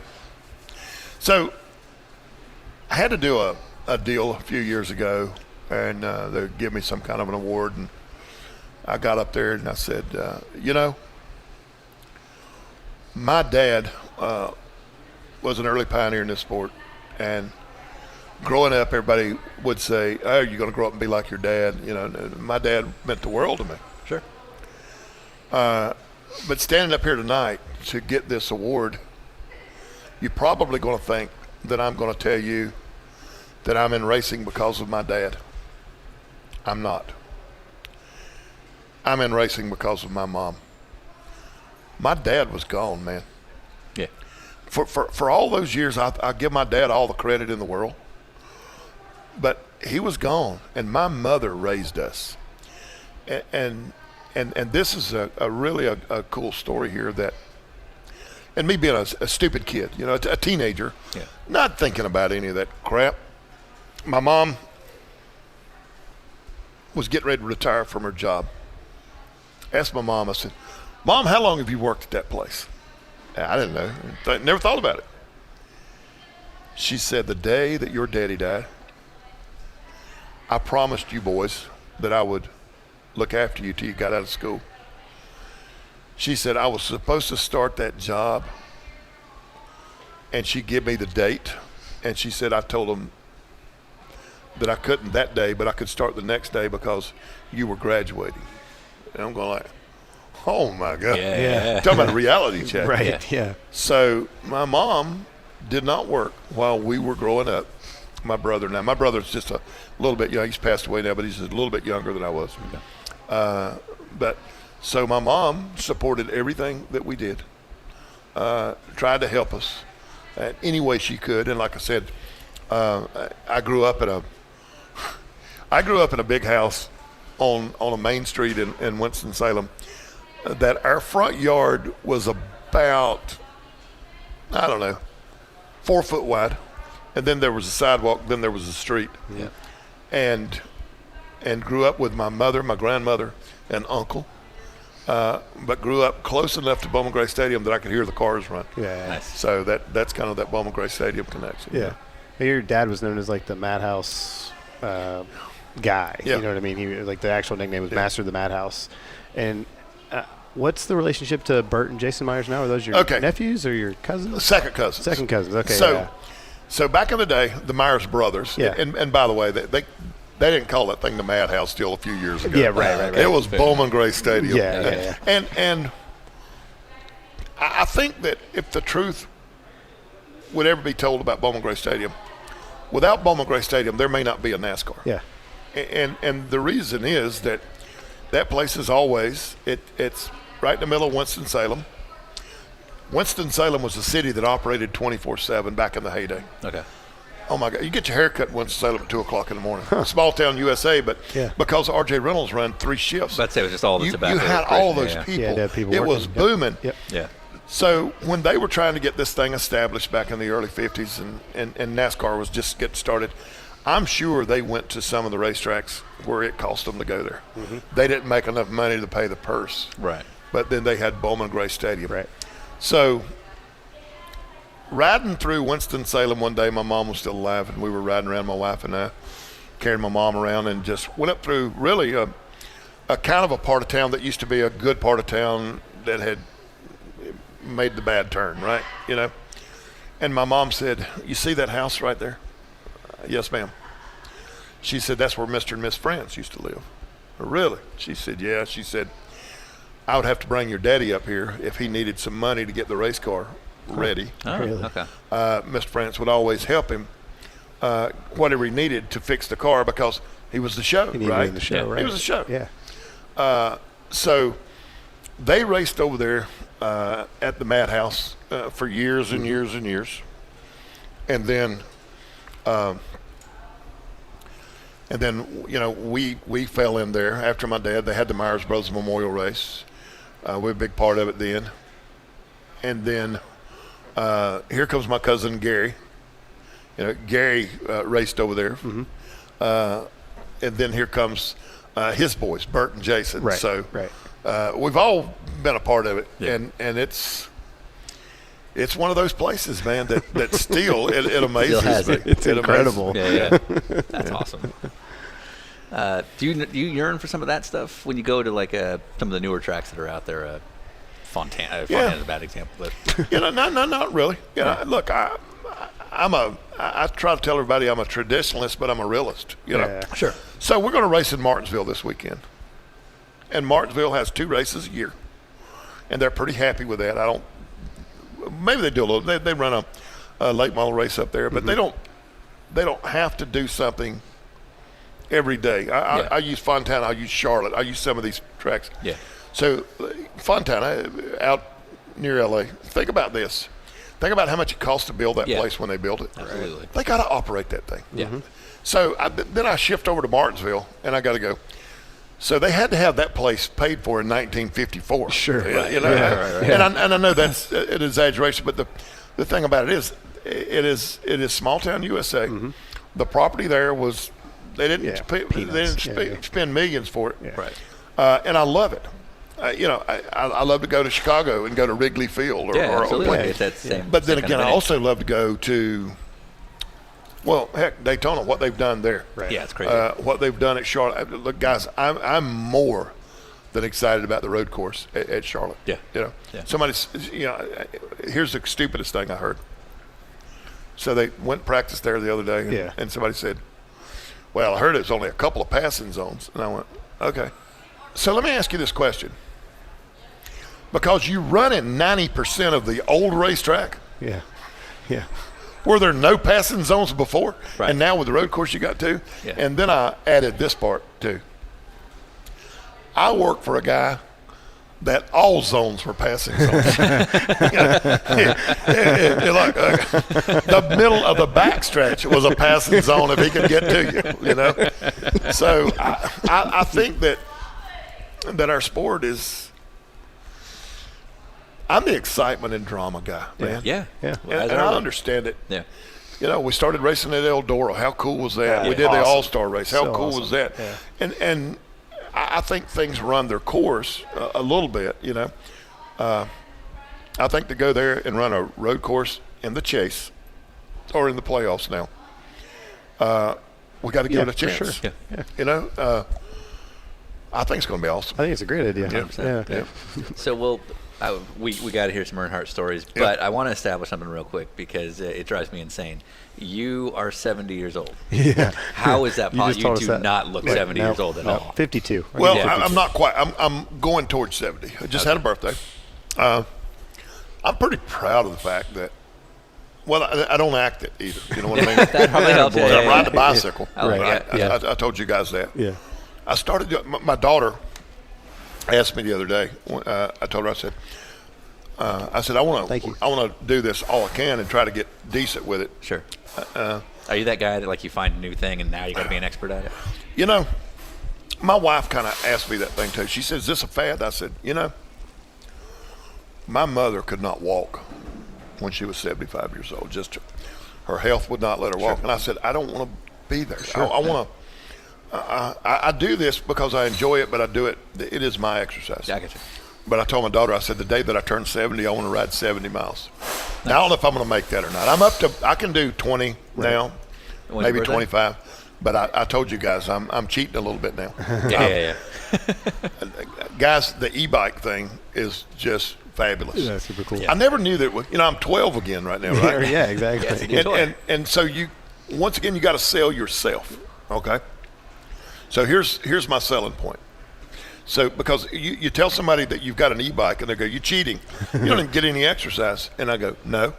So I had to do a deal a few years ago, and they would give me some kind of an award, and I got up there and I said, my dad was an early pioneer in this sport, and growing up, everybody would say, "Oh, you're going to grow up and be like your dad." My dad meant the world to me. Sure. But standing up here tonight to get this award, you're probably going to think that I'm going to tell you that I'm in racing because of my dad. I'm not. I'm in racing because of my mom. My dad was gone, man. Yeah. For all those years, I give my dad all the credit in the world. But he was gone, and my mother raised us. And this is a really cool story here that, and me being a stupid kid, a teenager, not thinking about any of that crap. My mom was getting ready to retire from her job. Asked my mom, I said, "Mom, how long have you worked at that place?" I didn't know. Never thought about it. She said, "The day that your daddy died, I promised you boys that I would look after you till you got out of school." She said, "I was supposed to start that job," and she gave me the date, and she said, "I told them that I couldn't that day, but I could start the next day because you were graduating." And I'm going like, oh my God. Yeah. Talking about a reality check. Right. Yeah. So my mom did not work while we were growing up. My brother's just a little bit young. He's passed away now, but he's a little bit younger than I was. But so my mom supported everything that we did, tried to help us any way she could. And like I said, I grew up in a big house on a main street in Winston-Salem that our front yard was about, 4 foot wide. And then there was a sidewalk, then there was a street. Yeah. And grew up with my mother, my grandmother, and uncle. But grew up close enough to Bowman Gray Stadium that I could hear the cars run. Yeah. Nice. So that's kind of that Bowman Gray Stadium connection. Yeah. Your dad was known as like the Madhouse guy. Yeah. You know what I mean? He like the actual nickname was Master of the Madhouse. And what's the relationship to Bert and Jason Myers now? Are those your nephews or your cousins? Second cousins. Second cousins. Okay. So back in the day, the Myers brothers. Yeah. And by the way, they didn't call that thing the Madhouse till a few years ago. Yeah. Right. It was Bowman Gray Stadium. Yeah. And I think that if the truth would ever be told about Bowman Gray Stadium, without Bowman Gray Stadium, there may not be a NASCAR. Yeah. And the reason is that place is always, it's right in the middle of Winston-Salem. Winston-Salem was a city that operated 24/7 back in the heyday. Okay. Oh my God! You get your hair cut in Winston-Salem at 2:00 in the morning. Small town USA, but because R.J. Reynolds ran 3 shifts. I'd say it was just all the tobacco. You had all those yeah. people. Yeah, they had people it working. was booming. Yep. Yeah. So when they were trying to get this thing established back in the early 50s and NASCAR was just getting started, I'm sure they went to some of the racetracks where it cost them to go there. Mm-hmm. They didn't make enough money to pay the purse. Right. But then they had Bowman Gray Stadium. Right. So riding through Winston-Salem one day, my mom was still alive, and we were riding around, my wife and I, carrying my mom around, and just went up through really a kind of a part of town that used to be a good part of town that had made the bad turn, right? And my mom said, "You see that house right there?" "Yes, ma'am." She said, "That's where Mr. and Miss France used to live." "Really?" She said, "Yeah." She said, "I would have to bring your daddy up here if he needed some money to get the race car ready." Oh, Really? okay. Mr. France would always help him whatever he needed to fix the car because he was the show, He needed right? in the show, right? He was the show. Yeah. So they raced over there at the Madhouse for years and years and years. And then we fell in there after my dad. They had the Myers Brothers Memorial Race. We were a big part of it then. And then here comes my cousin Gary. Gary raced over there. Mm-hmm. And then here comes his boys, Bert and Jason. Right. So right. we've all been a part of it. Yeah. And it's it's one of those places, man, that still it amazes Still has me. it. It's incredible. Yeah. That's awesome. Do you yearn for some of that stuff when you go to like some of the newer tracks that are out there? Fontana's a bad example, but No, not really. Look, I try to tell everybody I'm a traditionalist, but I'm a realist. sure. So we're going to race in Martinsville this weekend, and Martinsville has 2 races a year, and they're pretty happy with that. Maybe they do a little. They run a late model race up there, but they don't have to do something every day. I use Fontana. I use Charlotte. I use some of these tracks. Yeah. So Fontana out near LA. Think about this. Think about how much it costs to build that place when they built it. Absolutely. They got to operate that thing. Yeah. So then I shift over to Martinsville, and I got to go. So they had to have that place paid for in 1954. Sure. Right. And I know that's an exaggeration, but the thing about it is small town USA. The property there was they didn't spend millions for it. Yeah. Right. And I love it. I love to go to Chicago and go to Wrigley Field or absolutely. Oakland. It's that same. But then same again, kind I of also love to go to, well, heck, Daytona, what they've done there. Right. Yeah, it's crazy. What they've done at Charlotte. Look, guys, I'm more than excited about the road course at Charlotte. Yeah. Yeah. Somebody's, here's the stupidest thing I heard. So they went and practiced there the other day, and somebody said, well, I heard it's only a couple of passing zones. And I went, okay. So let me ask you this question. Because you run in 90% of the old racetrack. Yeah. Were there no passing zones before? Right. And now with the road course you got 2? Yeah. And then I added this part too. I work for a guy that all zones were passing zones. The middle of the backstretch was a passing zone if he could get to you, So I think that our sport is, I'm the excitement and drama guy, man. Yeah. And I understand it. Yeah. We started racing at Eldora. How cool was that? Yeah, we did the awesome. All-Star race. How So cool awesome. was that? Yeah. And I think things run their course a little bit, I think to go there and run a road course in the chase or in the playoffs now, we got to give it a chance. Sure. Yeah. I think it's going to be awesome. I think it's a great idea. 100%. Yeah. So we got to hear some Earnhardt stories, but I want to establish something real quick because it drives me insane. You are 70 years old. Yeah. How is that You possible? just You told us do that. not look Right. 70 years old at No, all. 52. Well, Yeah. I'm not quite. I'm going towards 70. I just had a birthday. I'm pretty proud of the fact that, well, I don't act it either. You know what I mean? That probably helps. Because I ride the bicycle. I like Right. that. I told you guys that. Yeah. I started. My daughter asked me the other day. I told her. I said I want Thank you. to do this all I can and try to get decent with it. Sure. Are you that guy that like you find a new thing and now you got to be an expert at it? My wife kind of asked me that thing too. She said, "Is this a fad?" I said, my mother could not walk when she was 75 years old. Just her health would not let her walk. And I said, I don't want to be there. I want to. I do this because I enjoy it, but I do it. It is my exercise. Yeah, I get you. But I told my daughter, I said, the day that I turn 70, I want to ride 70 miles. Now, I don't know if I'm going to make that or not. I'm up to, I can do 20 now, When's maybe your birthday? 25. But I told you guys, I'm cheating a little bit now. Yeah. Guys, the e-bike thing is just fabulous. Yeah, super cool. I never knew that. I'm 12 again right now, right? Yeah, exactly. Yes, it is. And so you, once again, you got to sell yourself. Okay. So here's my selling point. So because you tell somebody that you've got an e-bike and they go, you're cheating. You don't even get any exercise. And I go, no,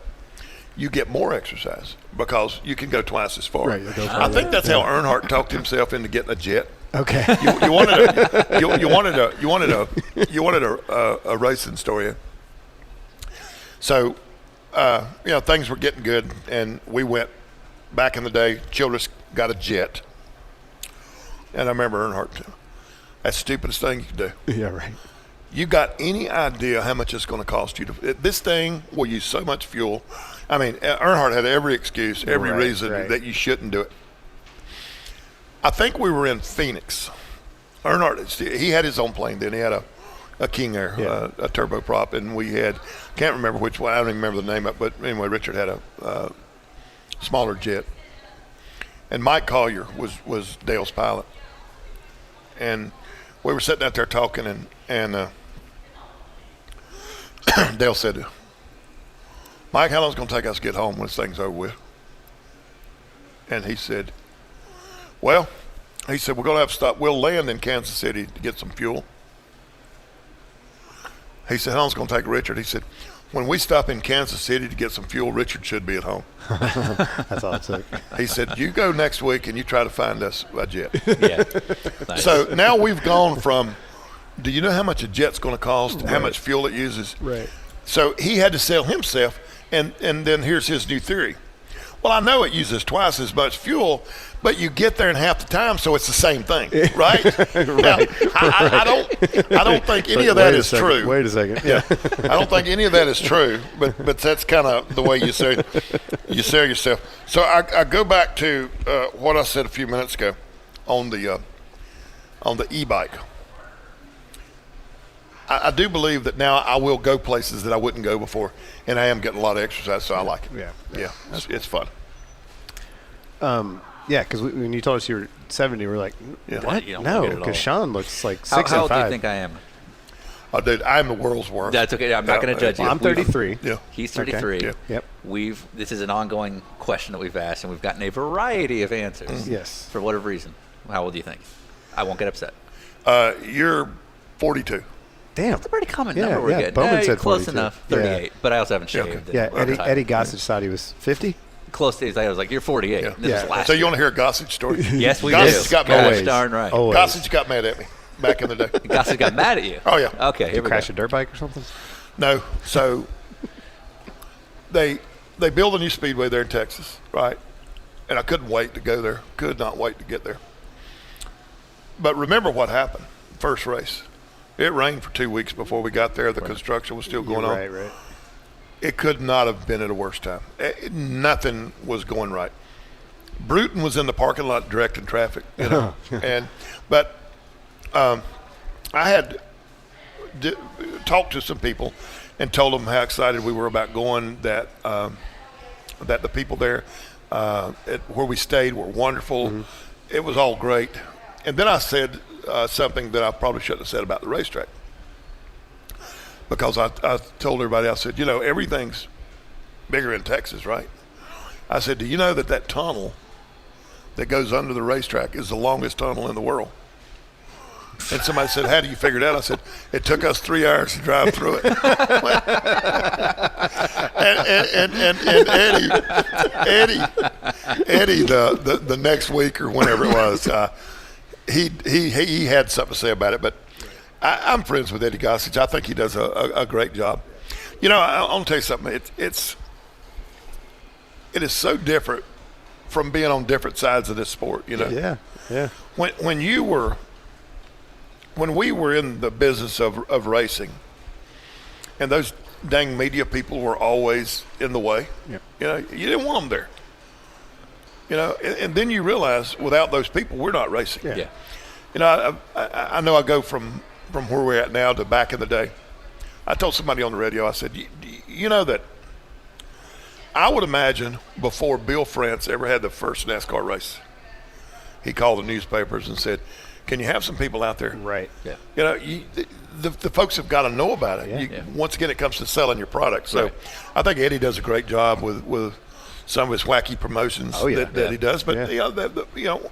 you get more exercise because you can go twice as far. Right, you'll go I think that's how Earnhardt talked himself into getting a jet. Okay. You wanted a racing story. So, things were getting good, and we went back in the day. Childress got a jet, and I remember Earnhardt. That's the stupidest thing you can do. Yeah, right. You got any idea how much it's going to cost you to? This thing will use so much fuel. I mean, Earnhardt had every excuse, every reason that you shouldn't do it. I think we were in Phoenix. Earnhardt, he had his own plane then. He had a King Air, a turboprop, and we had, can't remember which one, I don't even remember the name of it, but anyway, Richard had a smaller jet. And Mike Collier was Dale's pilot. And we were sitting out there talking, and Dale said, Mike, how long is it going to take us to get home when this thing's over with? And he said, we're going to have to stop. We'll land in Kansas City to get some fuel. He said, how long is it going to take Richard? He said, when we stop in Kansas City to get some fuel, Richard should be at home. That's all it took. He said, you go next week and you try to find us a jet. Yeah. Nice. So now we've gone from, do you know how much a jet's going to cost, Right. how much fuel it uses? Right. So he had to sell himself, and then here's his new theory. Well, I know it uses twice as much fuel, but you get there in half the time, so it's the same thing, right? Now, I don't think any of that is true. Wait a second. Yeah, I don't think any of that is true, but that's kind of the way you sell yourself. So I go back to what I said a few minutes ago on the e-bike. I do believe that now I will go places that I wouldn't go before, and I am getting a lot of exercise, so I like it. Yeah. It's fun. Yeah, because when you told us you were 70, we were like, Yeah. what? You don't No, look it at because all. Sean looks like How 6 and old do 5. you think I am? Oh, dude, I'm the world's worst. That's okay. I'm not going to judge you. Well, I'm 33. Yeah. He's 33. Yeah. Yep. This is an ongoing question that we've asked, and we've gotten a variety of answers. Yes. For whatever reason. How old do you think? I won't get upset. You're 42. Damn. It's a pretty common Yeah, number. We're yeah, good. Bowman you're said close 42. enough. Yeah. 38. But I also haven't Yeah, shaved. okay. Yeah, and retired. Eddie Gossage thought he was 50. Close to. I was like, you're 48. Yeah. This is last So you year. want to hear a Gossage story? Yes, we Gossage do. got Gosh mad. Always. darn right. Always. Gossage got mad at me back in the day. Gossage got mad at you. Oh, yeah. Okay, here You we crash go. a dirt bike or something? No. So they build a new speedway there in Texas, right? And I couldn't wait to go there. Could not wait to get there. But remember what happened first race. It rained for 2 weeks before we got there. The construction was still going on. Right. It could not have been at a worse time. Nothing was going right. Bruton was in the parking lot directing traffic, you know. But I had talked to some people and told them how excited we were about going. That the people there where we stayed were wonderful. Mm-hmm. It was all great. And then I said something that I probably shouldn't have said about the racetrack, because I told everybody, I said, you know, everything's bigger in Texas, right? I said, do you know that tunnel that goes under the racetrack is the longest tunnel in the world? And somebody said, how do you figure it out? I said, it took us 3 hours to drive through it. and Eddie, the next week or whenever it was, he had something to say about it. But I'm friends with Eddie Gossage. I think he does a great job. You know, I want to tell you something. It is so different from being on different sides of this sport. You know. Yeah. When we were in the business of racing, and those dang media people were always in the way. Yep. You know, you didn't want them there. You know, and then you realize without those people, we're not racing. Yeah. You know, I know I go from where we're at now to back in the day. I told somebody on the radio, I said, you know that I would imagine before Bill France ever had the first NASCAR race, he called the newspapers and said, can you have some people out there? Right. Yeah. You know, the folks have got to know about it. Yeah. Once again, it comes to selling your product. So Right. I think Eddie does a great job with some of his wacky promotions that he does. But, you know,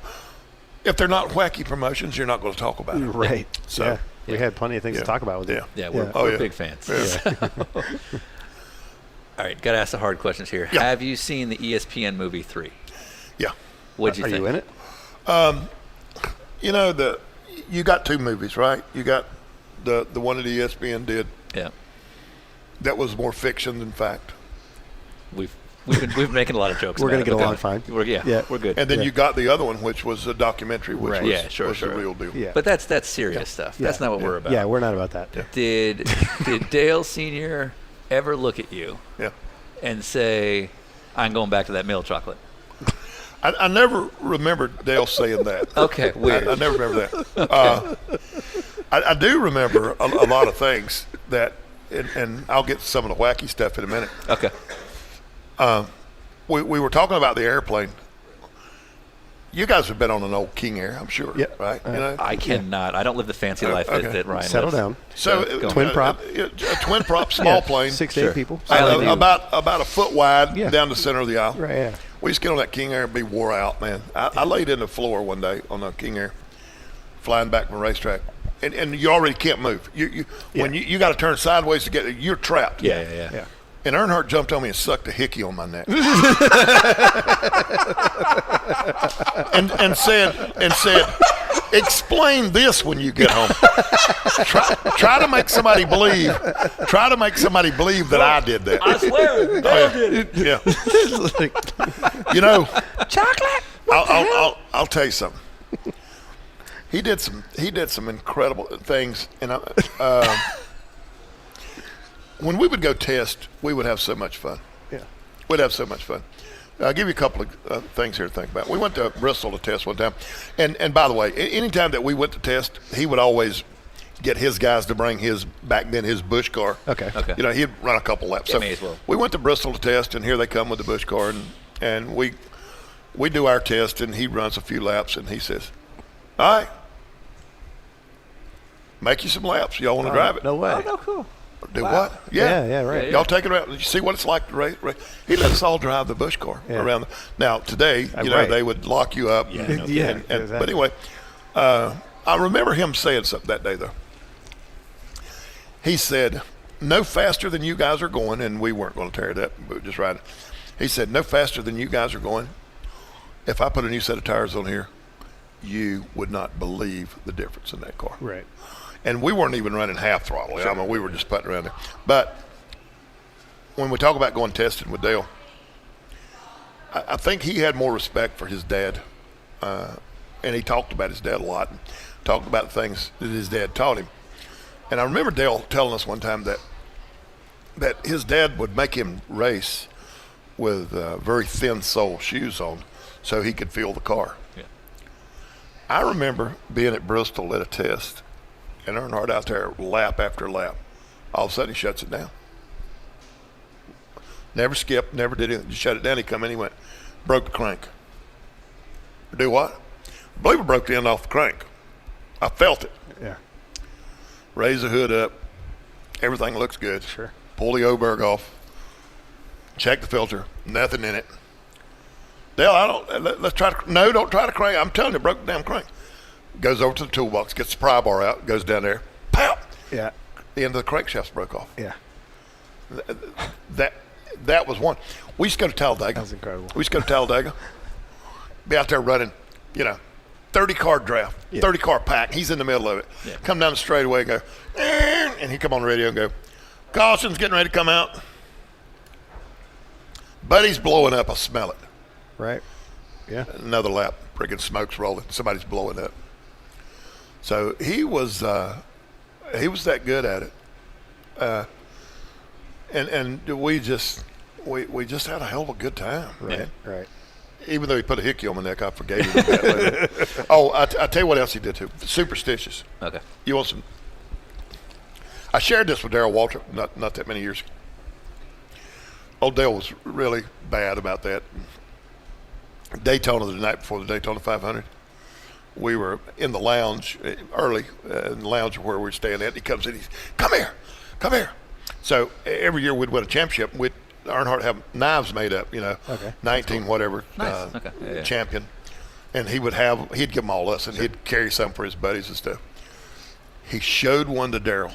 if they're not wacky promotions, you're not going to talk about it. Right. So we had plenty of things to talk about with Yeah. it. Yeah, we're Oh, yeah. big fans. Yeah. All right, got to ask the hard questions here. Yeah. Have you seen the ESPN movie 3? Yeah. What'd you Are think? you in it? You know, you got two movies, right? You got the one that ESPN did Yeah. that was more fiction than fact. We've been making a lot of jokes. We're going gonna to get along fine. We're good. And then you got the other one, which was a documentary, which Right. was, Yeah, sure, was sure. the real deal. Yeah. But that's serious stuff. That's not what we're about. Yeah, we're not about that. Did Dale Sr. ever look at you Yeah. and say, I'm going back to that milk chocolate? I never remember Dale saying that. Okay, weird. I never remember that. I do remember a lot of things that, and I'll get to some of the wacky stuff in a minute. Okay. We were talking about the airplane. You guys have been on an old King Air, I'm sure. Yeah. Right? You know? I cannot. I don't live the fancy life Okay. that Ryan Settle lives. down. So go on. Twin prop. a twin prop, small plane, 6 to Sure. 8 people. I only do- about a foot wide Yeah. down the center of the aisle. Right, yeah. We used to get on that King Air and be wore out, man. I laid in the floor one day on the King Air, flying back from a racetrack, and you already can't move. When you got to turn sideways to get, you're trapped. Yeah. And Earnhardt jumped on me and sucked a hickey on my neck, and said, "Explain this when you get home. Try to make somebody believe. Try to make somebody believe that I did that." I swear, Dale did it. Yeah. You know, chocolate. I'll tell you something. He did some incredible things, and when we would go test, we would have so much fun. Yeah. We'd have so much fun. I'll give you a couple of things here to think about. We went to Bristol to test one time, and by the way, any time that we went to test, he would always get his guys to bring his Busch car. Okay. You know, he'd run a couple laps. Yeah, may as well. We went to Bristol to test, and here they come with the Busch car, and we do our test, and he runs a few laps, and he says, "All right, make you some laps. Y'all want to drive it?" No way. Oh, no, cool. Do what? Yeah, right. Y'all take it around. You see what it's like to race. He let us all drive the Busch car around. Now today, Right. they would lock you up. Yeah, and, no and- exactly. But anyway, I remember him saying something that day though. He said, "No faster than you guys are going," and we weren't going to tear it up, but just ride it. He said, "No faster than you guys are going. If I put a new set of tires on here, you would not believe the difference in that car." Right. And we weren't even running half throttle. I mean, we were just putting around there. But when we talk about going testing with Dale, I think he had more respect for his dad. And he talked about his dad a lot and talked about the things that his dad taught him. And I remember Dale telling us one time that his dad would make him race with very thin sole shoes on so he could feel the car. Yeah. I remember being at Bristol at a test, and Earnhardt out there lap after lap. All of a sudden, he shuts it down. Never skipped, never did anything. Just shut it down. He come in, he went, broke the crank. Do what? I believe it broke the end off the crank. I felt it. Yeah. Raise the hood up. Everything looks good. Sure. Pull the Oberg off. Check the filter. Nothing in it. Dale, let's try to, no, don't try to crank. I'm telling you, broke the damn crank. Goes over to the toolbox, gets the pry bar out, goes down there, pow! Yeah. The end of the crankshaft broke off. Yeah. That was one. We used to go to Talladega. That was incredible. We used to go to Talladega. Be out there running, 30-car draft, 30-car pack. He's in the middle of it. Yeah. Come down the straightaway and go, and he come on the radio and go, "Caution's getting ready to come out." Buddy's blowing up. I smell it. Right. Yeah. Another lap, friggin' smoke's rolling. Somebody's blowing up. So he was that good at it, and we just had a hell of a good time. Right. Right. Even though he put a hickey on my neck, I forgave him that later. Oh, I tell you what else he did too. Superstitious. Okay. You want some? I shared this with Darrell Walter not that many years ago. Old Dale was really bad about that. Daytona, the night before the Daytona 500, we were in the lounge early, in the lounge where we were staying at. He comes in, he's, come here. So every year we'd win a championship. Earnhardt have knives made up, Okay. 19 whatever, Nice. Okay. Yeah. champion, and he'd give them all us, and he'd carry some for his buddies and stuff. He showed one to Darrell,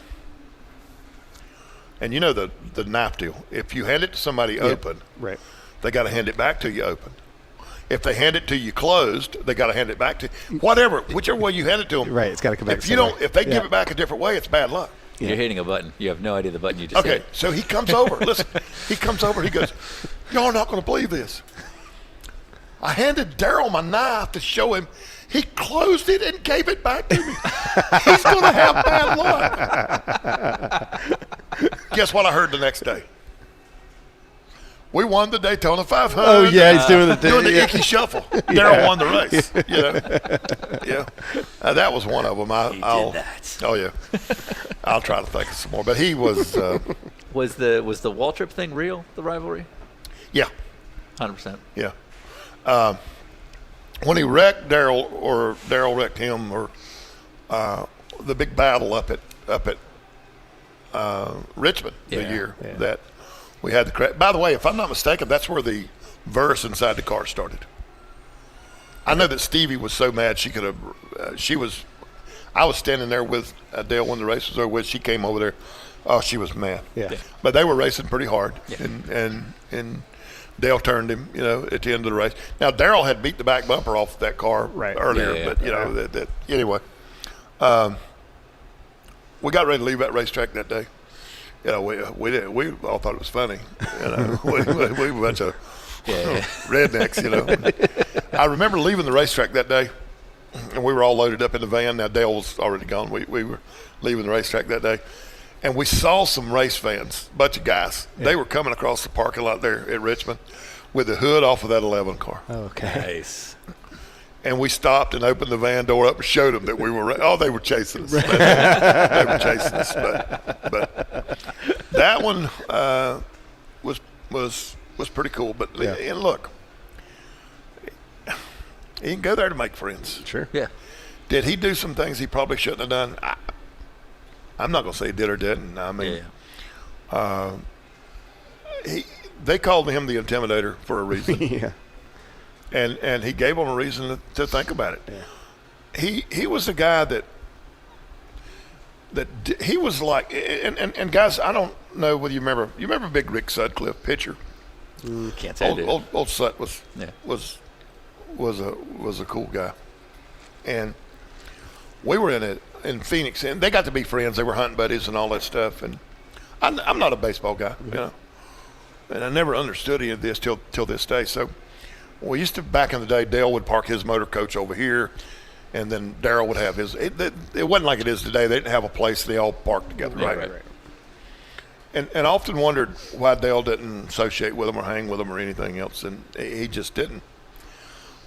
and the knife deal. If you hand it to somebody open, Right. they got to hand it back to you open. If they hand it to you closed, they got to hand it back to you. Whichever way you hand it to them. Right. It's got to come back. If you don't, if they give it back a different way, it's bad luck. You're hitting a button. You have no idea the button you just Okay, hit. so he comes over. Listen, he comes over. He goes, "Y'all not going to believe this. I handed Darrell my knife to show him. He closed it and gave it back to me. He's going to have bad luck." Guess what I heard the next day? We won the Daytona 500. Oh yeah, he's doing the icky shuffle. Darrell won the race. Yeah, that was one of them. Did that. Oh yeah, I'll try to think of some more. But he was. Was the Waltrip thing real? The rivalry? Yeah, 100%. yeah. When he wrecked Darrell, or Darrell wrecked him, or the big battle up at Richmond the year that we had the crash. By the way, if I'm not mistaken, that's where the verse inside the car started. I know that Stevie was so mad she could have. I was standing there with Dale when the race was over with. She came over there. Oh, she was mad. Yeah. But they were racing pretty hard, Yeah. and Dale turned him, at the end of the race. Now Darrell had beat the back bumper off that car earlier, Yeah. but that anyway. We got ready to leave that racetrack that day. We did. We all thought it was funny. We were a bunch of rednecks. I remember leaving the racetrack that day, and we were all loaded up in the van. Now Dale was already gone. We were leaving the racetrack that day, and we saw some race fans, a bunch of guys. Yeah. They were coming across the parking lot there at Richmond with the hood off of that 11 car. Okay. Nice. And we stopped and opened the van door up and showed them that we were. They were chasing us. They were chasing us. But that one was pretty cool. But and look, he can go there to make friends. Sure. Yeah. Did he do some things he probably shouldn't have done? I'm not going to say he did or didn't. I mean, they called him the Intimidator for a reason. Yeah. And he gave them a reason to think about it. Yeah. He was a guy that he was like, and guys, I don't know whether you remember Big Rick Sutcliffe, pitcher. Can't say I do. Old Sut was a cool guy, and we were in Phoenix, and they got to be friends. They were hunting buddies and all that stuff. And I'm not a baseball guy, and I never understood any of this till this day. So. We used to, back in the day, Dale would park his motor coach over here, and then Darrell would have his. It wasn't like it is today. They didn't have a place. They all parked together, right? And I often wondered why Dale didn't associate with them or hang with them or anything else, and he just didn't.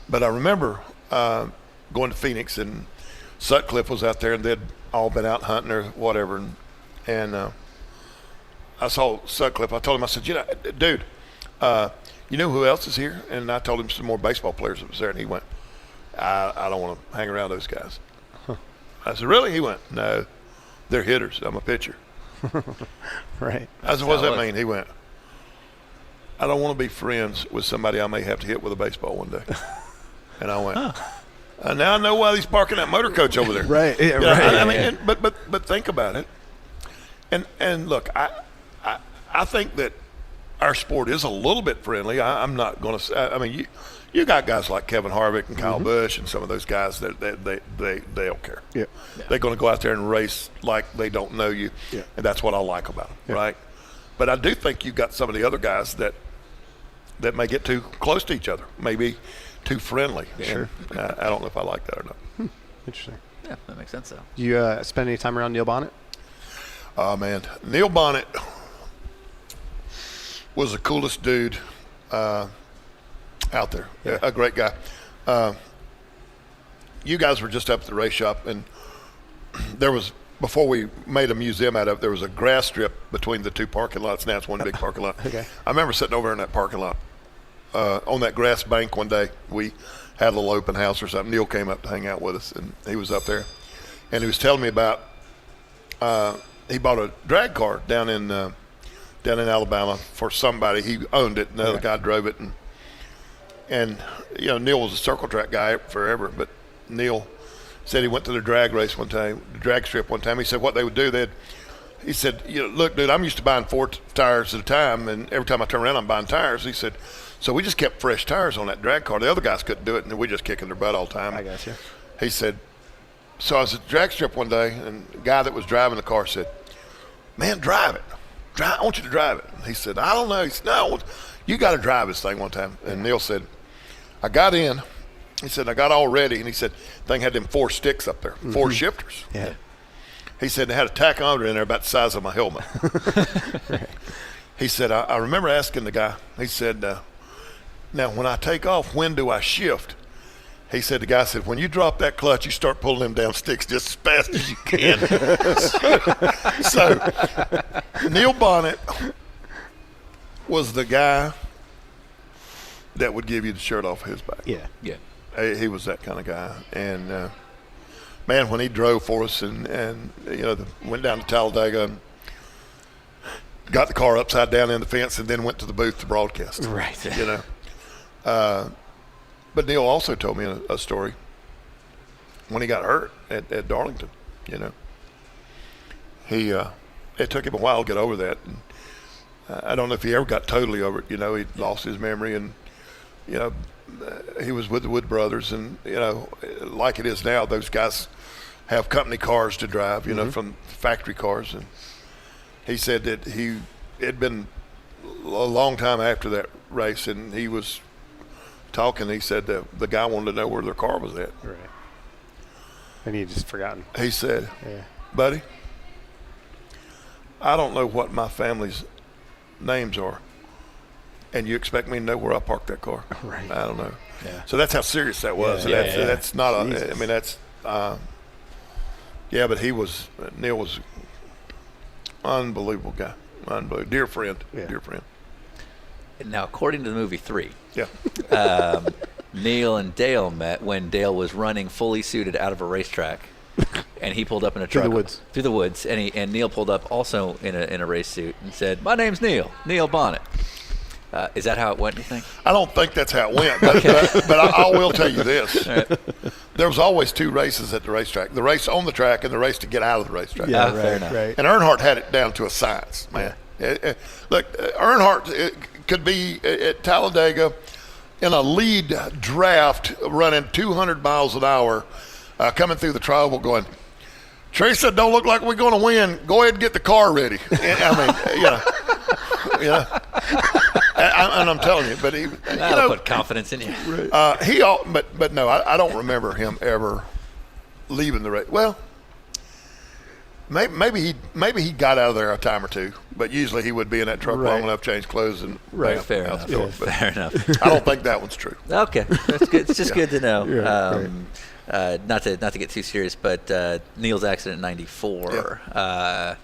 But I remember going to Phoenix, and Sutcliffe was out there, and they'd all been out hunting or whatever, and I saw Sutcliffe. I told him, I said, dude, you know who else is here? And I told him some more baseball players that was there, and he went, I don't want to hang around those guys. Huh. I said, really? He went, no, they're hitters. I'm a pitcher. Right. I said, what does that mean? He went, I don't want to be friends with somebody I may have to hit with a baseball one day. And I went, now I know why he's parking that motor coach over there. Right. Yeah, right. I mean, but think about it. And look, I think that our sport is a little bit friendly. I'm not going to say. I mean, you got guys like Kevin Harvick and Kyle Busch and some of those guys that they don't care. Yeah. They're going to go out there and race like they don't know you, and that's what I like about them, right? But I do think you've got some of the other guys that may get too close to each other, maybe too friendly. Sure. I don't know if I like that or not. Interesting. Yeah, that makes sense, though. Do you spend any time around Neil Bonnet? Oh, man. Neil Bonnet was the coolest dude out there. Yeah. A great guy. You guys were just up at the race shop, and there was, before we made a museum out of it, there was a grass strip between the two parking lots. Now it's one big parking lot. Okay. I remember sitting over in that parking lot on that grass bank one day. We had a little open house or something. Neil came up to hang out with us, and he was up there. And he was telling me about he bought a drag car down in Alabama for somebody. He owned it, and the other guy drove it. And Neil was a circle track guy forever, but Neil said he went to the drag race one time, the drag strip one time. He said what they would do, he said, look, dude, I'm used to buying 4 tires at a time, and every time I turn around, I'm buying tires. He said, so we just kept fresh tires on that drag car. The other guys couldn't do it, and we just kicking their butt all the time. I got you. He said, so I was at the drag strip one day, and the guy that was driving the car said, man, drive it. I want you to drive it. He said, I don't know. He said, no, you got to drive this thing one time. And Neil said, I got in. He said, I got all ready. And he said, the thing had them 4 sticks up there, 4 shifters. Yeah. He said, they had a tachometer in there about the size of my helmet. Right. he said, I remember asking the guy, he said, now when I take off, when do I shift? He said, the guy said, when you drop that clutch, you start pulling them down sticks just as fast as you can. so Neil Bonnet was the guy that would give you the shirt off his back. Yeah. Yeah. He was that kind of guy. And, man, when he drove for us and went down to Talladega and got the car upside down in the fence and then went to the booth to broadcast. Right. But Neil also told me a story when he got hurt at Darlington. It took him a while to get over that. And I don't know if he ever got totally over it. He lost his memory, and he was with the Wood Brothers, and like it is now, those guys have company cars to drive, from factory cars. And he said that it had been a long time after that race, and he was talking. He said that the guy wanted to know where their car was at. Right. And he had just forgotten. He said, Yeah. buddy, I don't know what my family's names are, and you expect me to know where I parked that car? Right. I don't know. Yeah. So that's how serious that was. Yeah. And that's not a, Jesus. I mean, that's, but Neil was unbelievable guy. Unbelievable. Dear friend. Yeah. Dear friend. Now, according to the movie 3, Yeah. Neil and Dale met when Dale was running fully suited out of a racetrack, and he pulled up in a truck Through the woods. and Neil pulled up also in a race suit and said, "My name's Neil Bonnet." Is that how it went, you think? I don't think that's how it went, but I will tell you this. There was always 2 races at the racetrack, the race on the track and the race to get out of the racetrack. Yeah, fair enough. right. And Earnhardt had it down to a science, man. Look, Earnhardt could be at Talladega in a lead draft running 200 miles an hour, coming through the tribal going, Teresa, don't look like we're going to win. Go ahead and get the car ready. And I'm telling you, but he, That'll put confidence in you. but no, I don't remember him ever leaving the race. Well, maybe he got out of there a time or 2, but usually he would be in that truck long enough, change clothes, and Right. bam, Fair out enough. the door. But Fair enough. I don't think that one's true. Okay, that's good. It's just good to know. Yeah, Not to get too serious, but Neil's accident in '94. I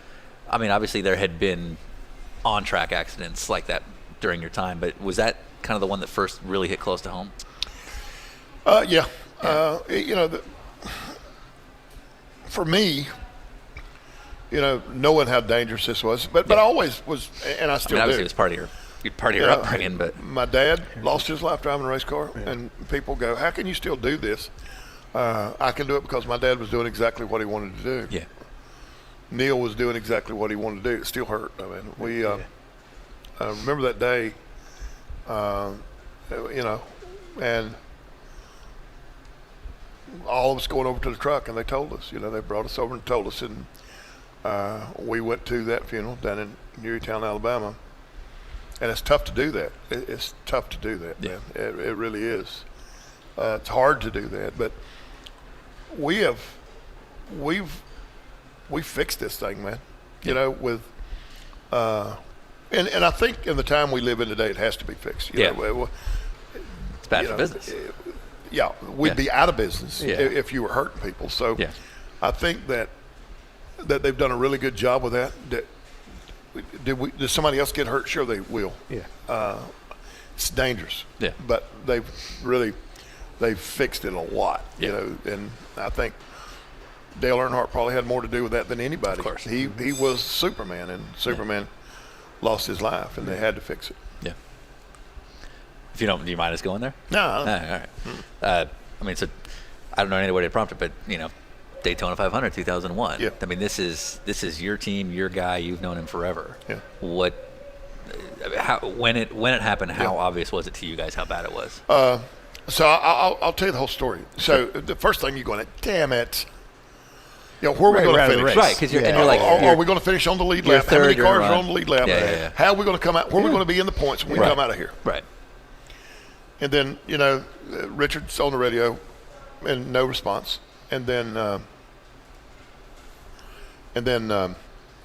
mean, obviously there had been on-track accidents like that during your time, but was that kind of the one that first really hit close to home? Yeah. For me, knowing how dangerous this was, but I always was, and I still I mean, obviously do. it was part of your upbringing, but My dad lost his life driving a race car, and people go, how can you still do this? I can do it because my dad was doing exactly what he wanted to do. yeah, Neil was doing exactly what he wanted to do. It still hurt. I mean, we remember that day, and all of us going over to the truck, and they told us, they brought us over and told us, and we went to that funeral down in Newrytown, Alabama, and it's tough to do that. It's tough to do that, man. It really is. It's hard to do that, but we've fixed this thing, man. With and I think in the time we live in today, it has to be fixed. It's bad for business. Yeah, we'd be out of business Yeah. if you were hurting people. So Yeah. I think that they've done a really good job with that. Did somebody else get hurt? Sure, they will. Yeah. It's dangerous. Yeah. But they've fixed it a lot. And I think Dale Earnhardt probably had more to do with that than anybody. Of course. He was Superman, and Superman lost his life, and they had to fix it. Yeah. If you don't, do you mind us going there? No, All right. I mean, so I don't know any way to prompt it, but Daytona 500, 2001. Yeah. I mean, this is your team, your guy. You've known him forever. Yeah. When it happened, how obvious was it to you guys how bad it was? So I'll tell you the whole story. So the first thing you're going, damn it. Where are we going to finish? Right, because you're Are like, we going to finish on the lead you're lap? How many third, cars you're are on the lead lap? Yeah. How are we going to come out? Where are we going to be in the points when we come out of here? right. And then, Richard's on the radio and no response. And then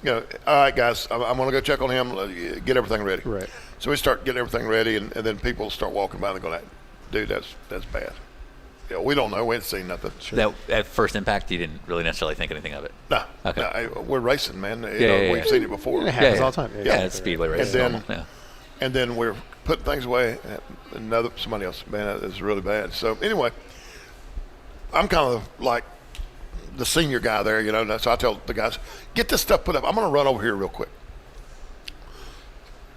all right, guys, I'm going to go check on him, get everything ready. Right. So we start getting everything ready, and then people start walking by and going, dude, that's bad. We don't know. We ain't seen nothing. That at first impact, you didn't really necessarily think anything of it. No. Okay. No, we're racing, man. Yeah. We've seen it before. It happens all the time. Yeah, it's speedway racing. And normal. and then we're putting things away. Somebody else, man, it's really bad. So anyway, I'm kind of like the senior guy there, So I tell the guys, get this stuff put up. I'm going to run over here real quick.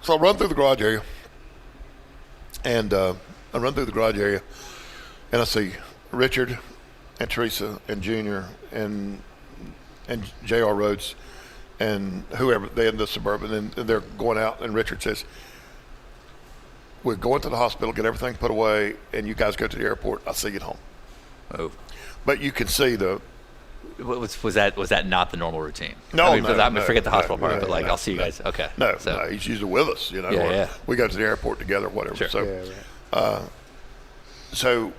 So I run through the garage area, and and I see Richard and Teresa and Junior and J.R. Rhodes and whoever, they in the Suburban, and they're going out, and Richard says, we're going to the hospital, get everything put away, and you guys go to the airport. I'll see you at home. Oh. But you can see Was that not the normal routine? No, I mean, no, forget the hospital part, no, but no, I'll see you guys. Okay. No, So, he's usually with us, Yeah, or yeah. we go to the airport together, whatever. Sure. So, Yeah, so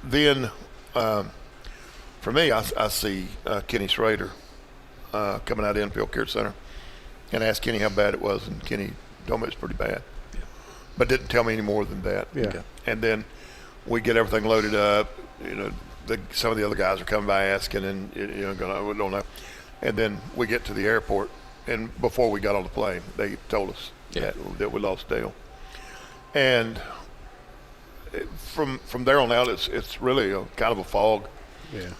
then for me, I see Kenny Schrader coming out of the Infield Care Center, and asked Kenny how bad it was, and Kenny told me it's pretty bad, but didn't tell me any more than that. Yeah. Okay. And then we get everything loaded up. Some of the other guys are coming by asking, and we don't know. And then we get to the airport, and before we got on the plane, they told us that we lost Dale. And from there on out, it's really kind of a fog. Yeah.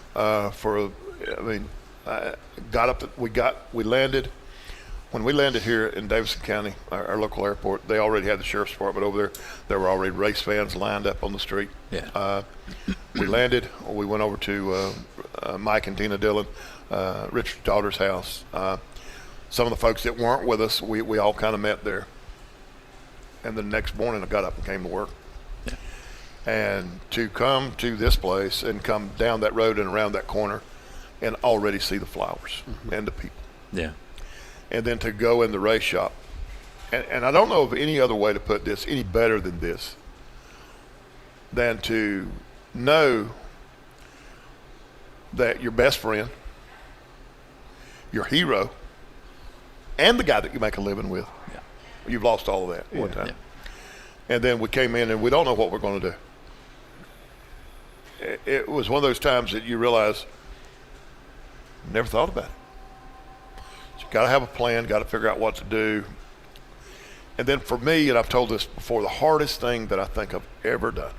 We landed. When we landed here in Davidson County, our local airport, they already had the sheriff's department over there. There were already race fans lined up on the street. Yeah. We landed. We went over to Mike and Tina Dillon, Richard Childress' house. Some of the folks that weren't with us, we all kind of met there. And the next morning, I got up and came to work. Yeah. And to come to this place and come down that road and around that corner and already see the flowers and the people. Yeah. And then to go in the race shop. And I don't know of any other way to put this any better than this, than to know that your best friend, your hero, and the guy that you make a living with, you've lost all of that one time. Yeah. And then we came in and we don't know what we're going to do. It was one of those times that you realize, never thought about it. Got to have a plan, got to figure out what to do. And then for me, and I've told this before, the hardest thing that I think I've ever done.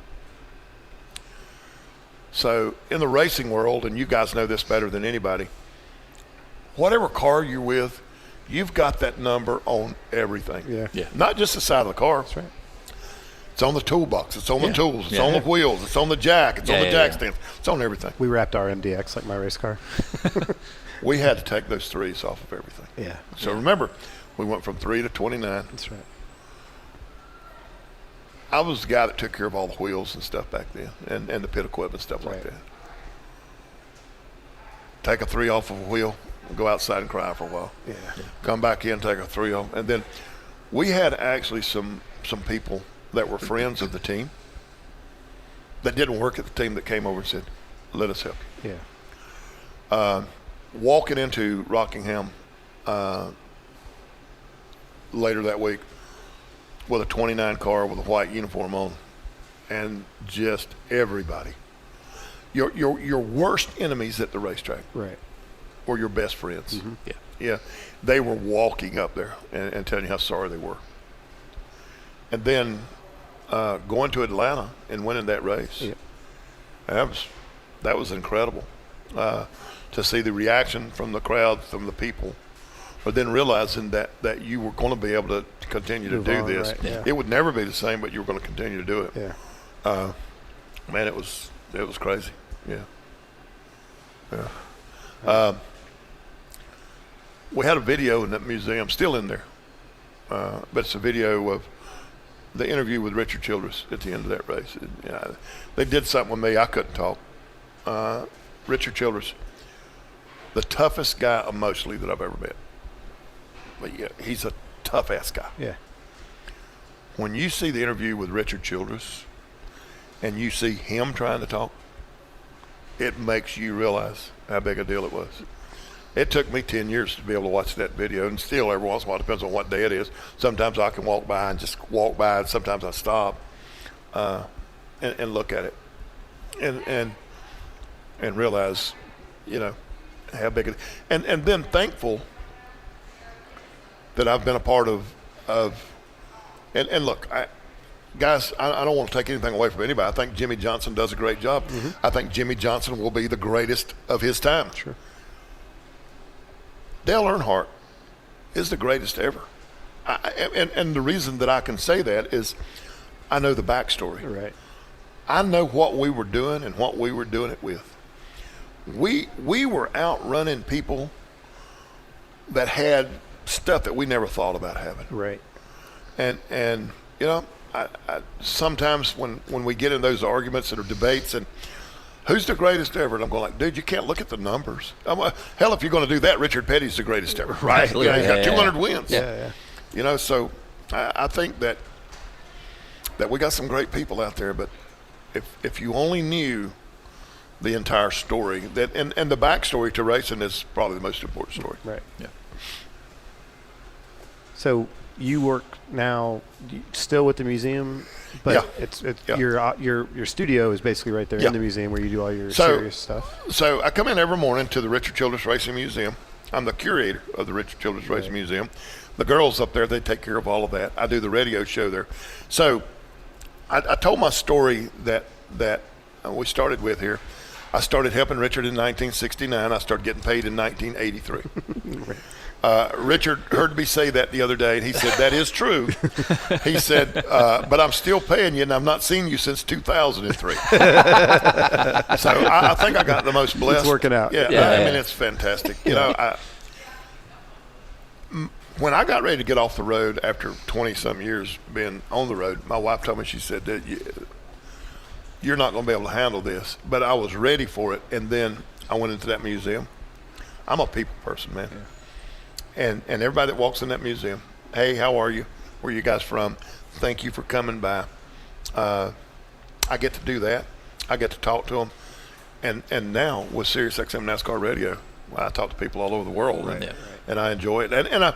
So in the racing world, and you guys know this better than anybody, whatever car you're with, you've got that number on everything. Yeah. Not just the side of the car. That's right. It's on the toolbox. It's on the tools. It's on the wheels. It's on the jack. It's on the jack stands. It's on everything. We wrapped our MDX like my race car. We had to take those threes off of everything. Yeah. So remember, we went from 3 to 29. That's right. I was the guy that took care of all the wheels and stuff back then, and the pit equipment, stuff like that. Take a 3 off of a wheel, go outside and cry for a while. Yeah. Come back in, take a 3 off. And then we had actually some people that were friends of the team that didn't work at the team that came over and said, let us help you. Yeah. Walking into Rockingham later that week with a 29 car with a white uniform on, and just everybody. Your worst enemies at the racetrack were your best friends. Mm-hmm. Yeah. They were walking up there and telling you how sorry they were. And then going to Atlanta and winning that race, that was incredible. To see the reaction from the crowd, from the people, but then realizing that you were going to be able to continue to do this. Right, yeah. It would never be the same, but you were going to continue to do it. Yeah. Man, it was crazy. Yeah. We had a video in that museum, still in there, but it's a video of the interview with Richard Childress at the end of that race. They did something with me. I couldn't talk. Richard Childress, the toughest guy emotionally that I've ever met. But yeah, he's a tough-ass guy. Yeah. When you see the interview with Richard Childress and you see him trying to talk, it makes you realize how big a deal it was. It took me 10 years to be able to watch that video, and still every once in a while, depends on what day it is. Sometimes I can walk by and just walk by, and sometimes I stop and look at it and realize, how big it is. And then thankful that I've been a part of and look, guys, I don't want to take anything away from anybody. I think Jimmy Johnson does a great job. I think Jimmy Johnson will be the greatest of his time. Sure. Dale Earnhardt is the greatest ever. And the reason that I can say that is I know the backstory. Right. I know what we were doing and what we were doing it with. We were outrunning people that had stuff that we never thought about having. Right. And I sometimes when we get in those arguments or debates and who's the greatest ever, and I'm going like, dude, you can't look at the numbers. Hell, if you're going to do that, Richard Petty's the greatest ever. Right. Absolutely. He's got 200 wins. Yeah. So I think that we got some great people out there, but if you only knew the entire story, that and the backstory to racing is probably the most important story. Right. Yeah. So you work now still with the museum, but Yeah. your studio is basically right there Yeah. in the museum where you do all your So- serious stuff. So I come in every morning to the Richard Childress Racing Museum. I'm the curator of the Richard Childress Racing Museum. The girls up there, they take care of all of that. I do the radio show there. So I told my story that we started with here. I started helping Richard in 1969. I started getting paid in 1983. Richard heard me say that the other day, and he said, that is true. He said, but I'm still paying you, and I've not seen you since 2003. So I think I got the most blessed. It's working out. Yeah, I mean, it's fantastic. When I got ready to get off the road after 20-some years being on the road, my wife told me, she said, you're not going to be able to handle this. But I was ready for it, and then I went into that museum. I'm a people person, man. Yeah. And everybody that walks in that museum, hey, how are you? Where are you guys from? Thank you for coming by. I get to do that. I get to talk to them. And now with SiriusXM NASCAR Radio, I talk to people all over the world, and I enjoy it.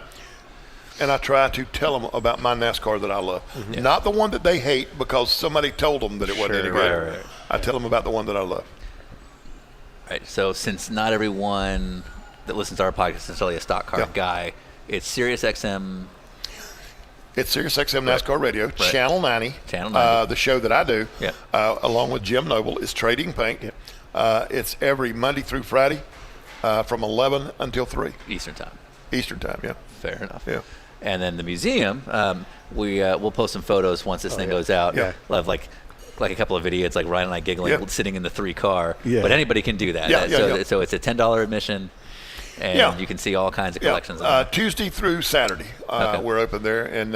And I try to tell them about my NASCAR that I love. Mm-hmm. Not the one that they hate because somebody told them that it wasn't any good. Right. I tell them about the one that I love. Right. So since not everyone that listens to our podcast is necessarily a stock car guy, it's SiriusXM. It's SiriusXM NASCAR Radio, Channel 90. Channel 90. The show that I do, along with Jim Noble, is Trading Paint. It's every Monday through Friday from 11 until 3. Eastern time, yeah. Fair enough. Yeah. And then the museum, we'll post some photos once this thing goes out. Yeah. We'll have like a couple of videos, like Ryan and I giggling, sitting in the 3 car. Yeah. But anybody can do that. So it's a $10 admission. And you can see all kinds of collections. Tuesday through Saturday, we're open there. And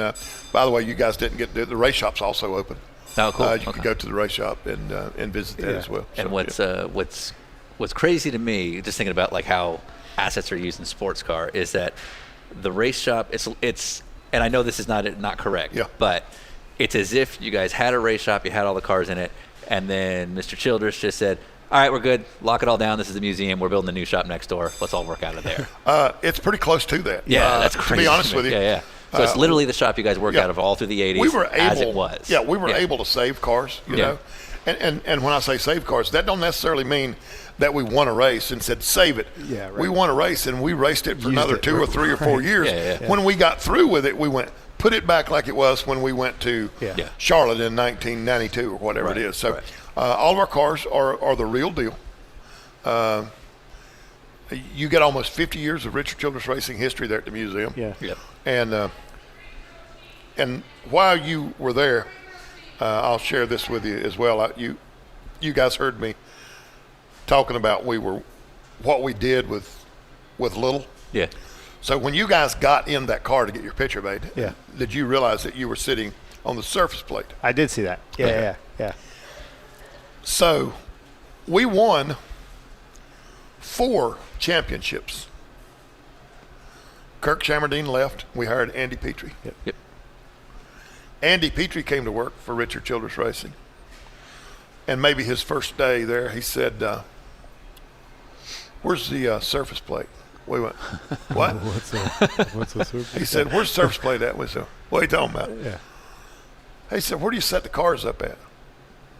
by the way, you guys didn't get the race shop's also open. Oh, cool. You can go to the race shop and visit that as well. And what's crazy to me, just thinking about like how assets are used in sports car, is that the race shop, it's and I know this is not correct, but it's as if you guys had a race shop, you had all the cars in it, and then Mr. Childress just said, all right, we're good. Lock it all down. This is the museum. We're building a new shop next door. Let's all work out of there. It's pretty close to that. Yeah, that's crazy. To be honest with you. Yeah. So it's literally the shop you guys work out of all through the 80s as it was. Yeah, we were able to save cars, you know. And when I say save cars, that don't necessarily mean that we won a race and said save it. Yeah, right. We won a race and we raced it for another 2 or 3 or 4 years. When we got through with it, we went, put it back like it was when we went to Charlotte in 1992 or whatever it is. So all of our cars are the real deal. You get almost 50 years of Richard Childress Racing history there at the museum. Yeah. And while you were there, I'll share this with you as well. You guys heard me talking about what we did with little. Yeah. So when you guys got in that car to get your picture made, did you realize that you were sitting on the surface plate? I did see that. Yeah. So we won 4 championships. Kirk Shammerdine left. We hired Andy Petrie. Yep. Andy Petrie came to work for Richard Childress Racing. And maybe his first day there, he said, where's the surface plate? We went, what? What's a surface? He said, where's the surface plate at? We said, what are you talking about? Yeah. He said, where do you set the cars up at?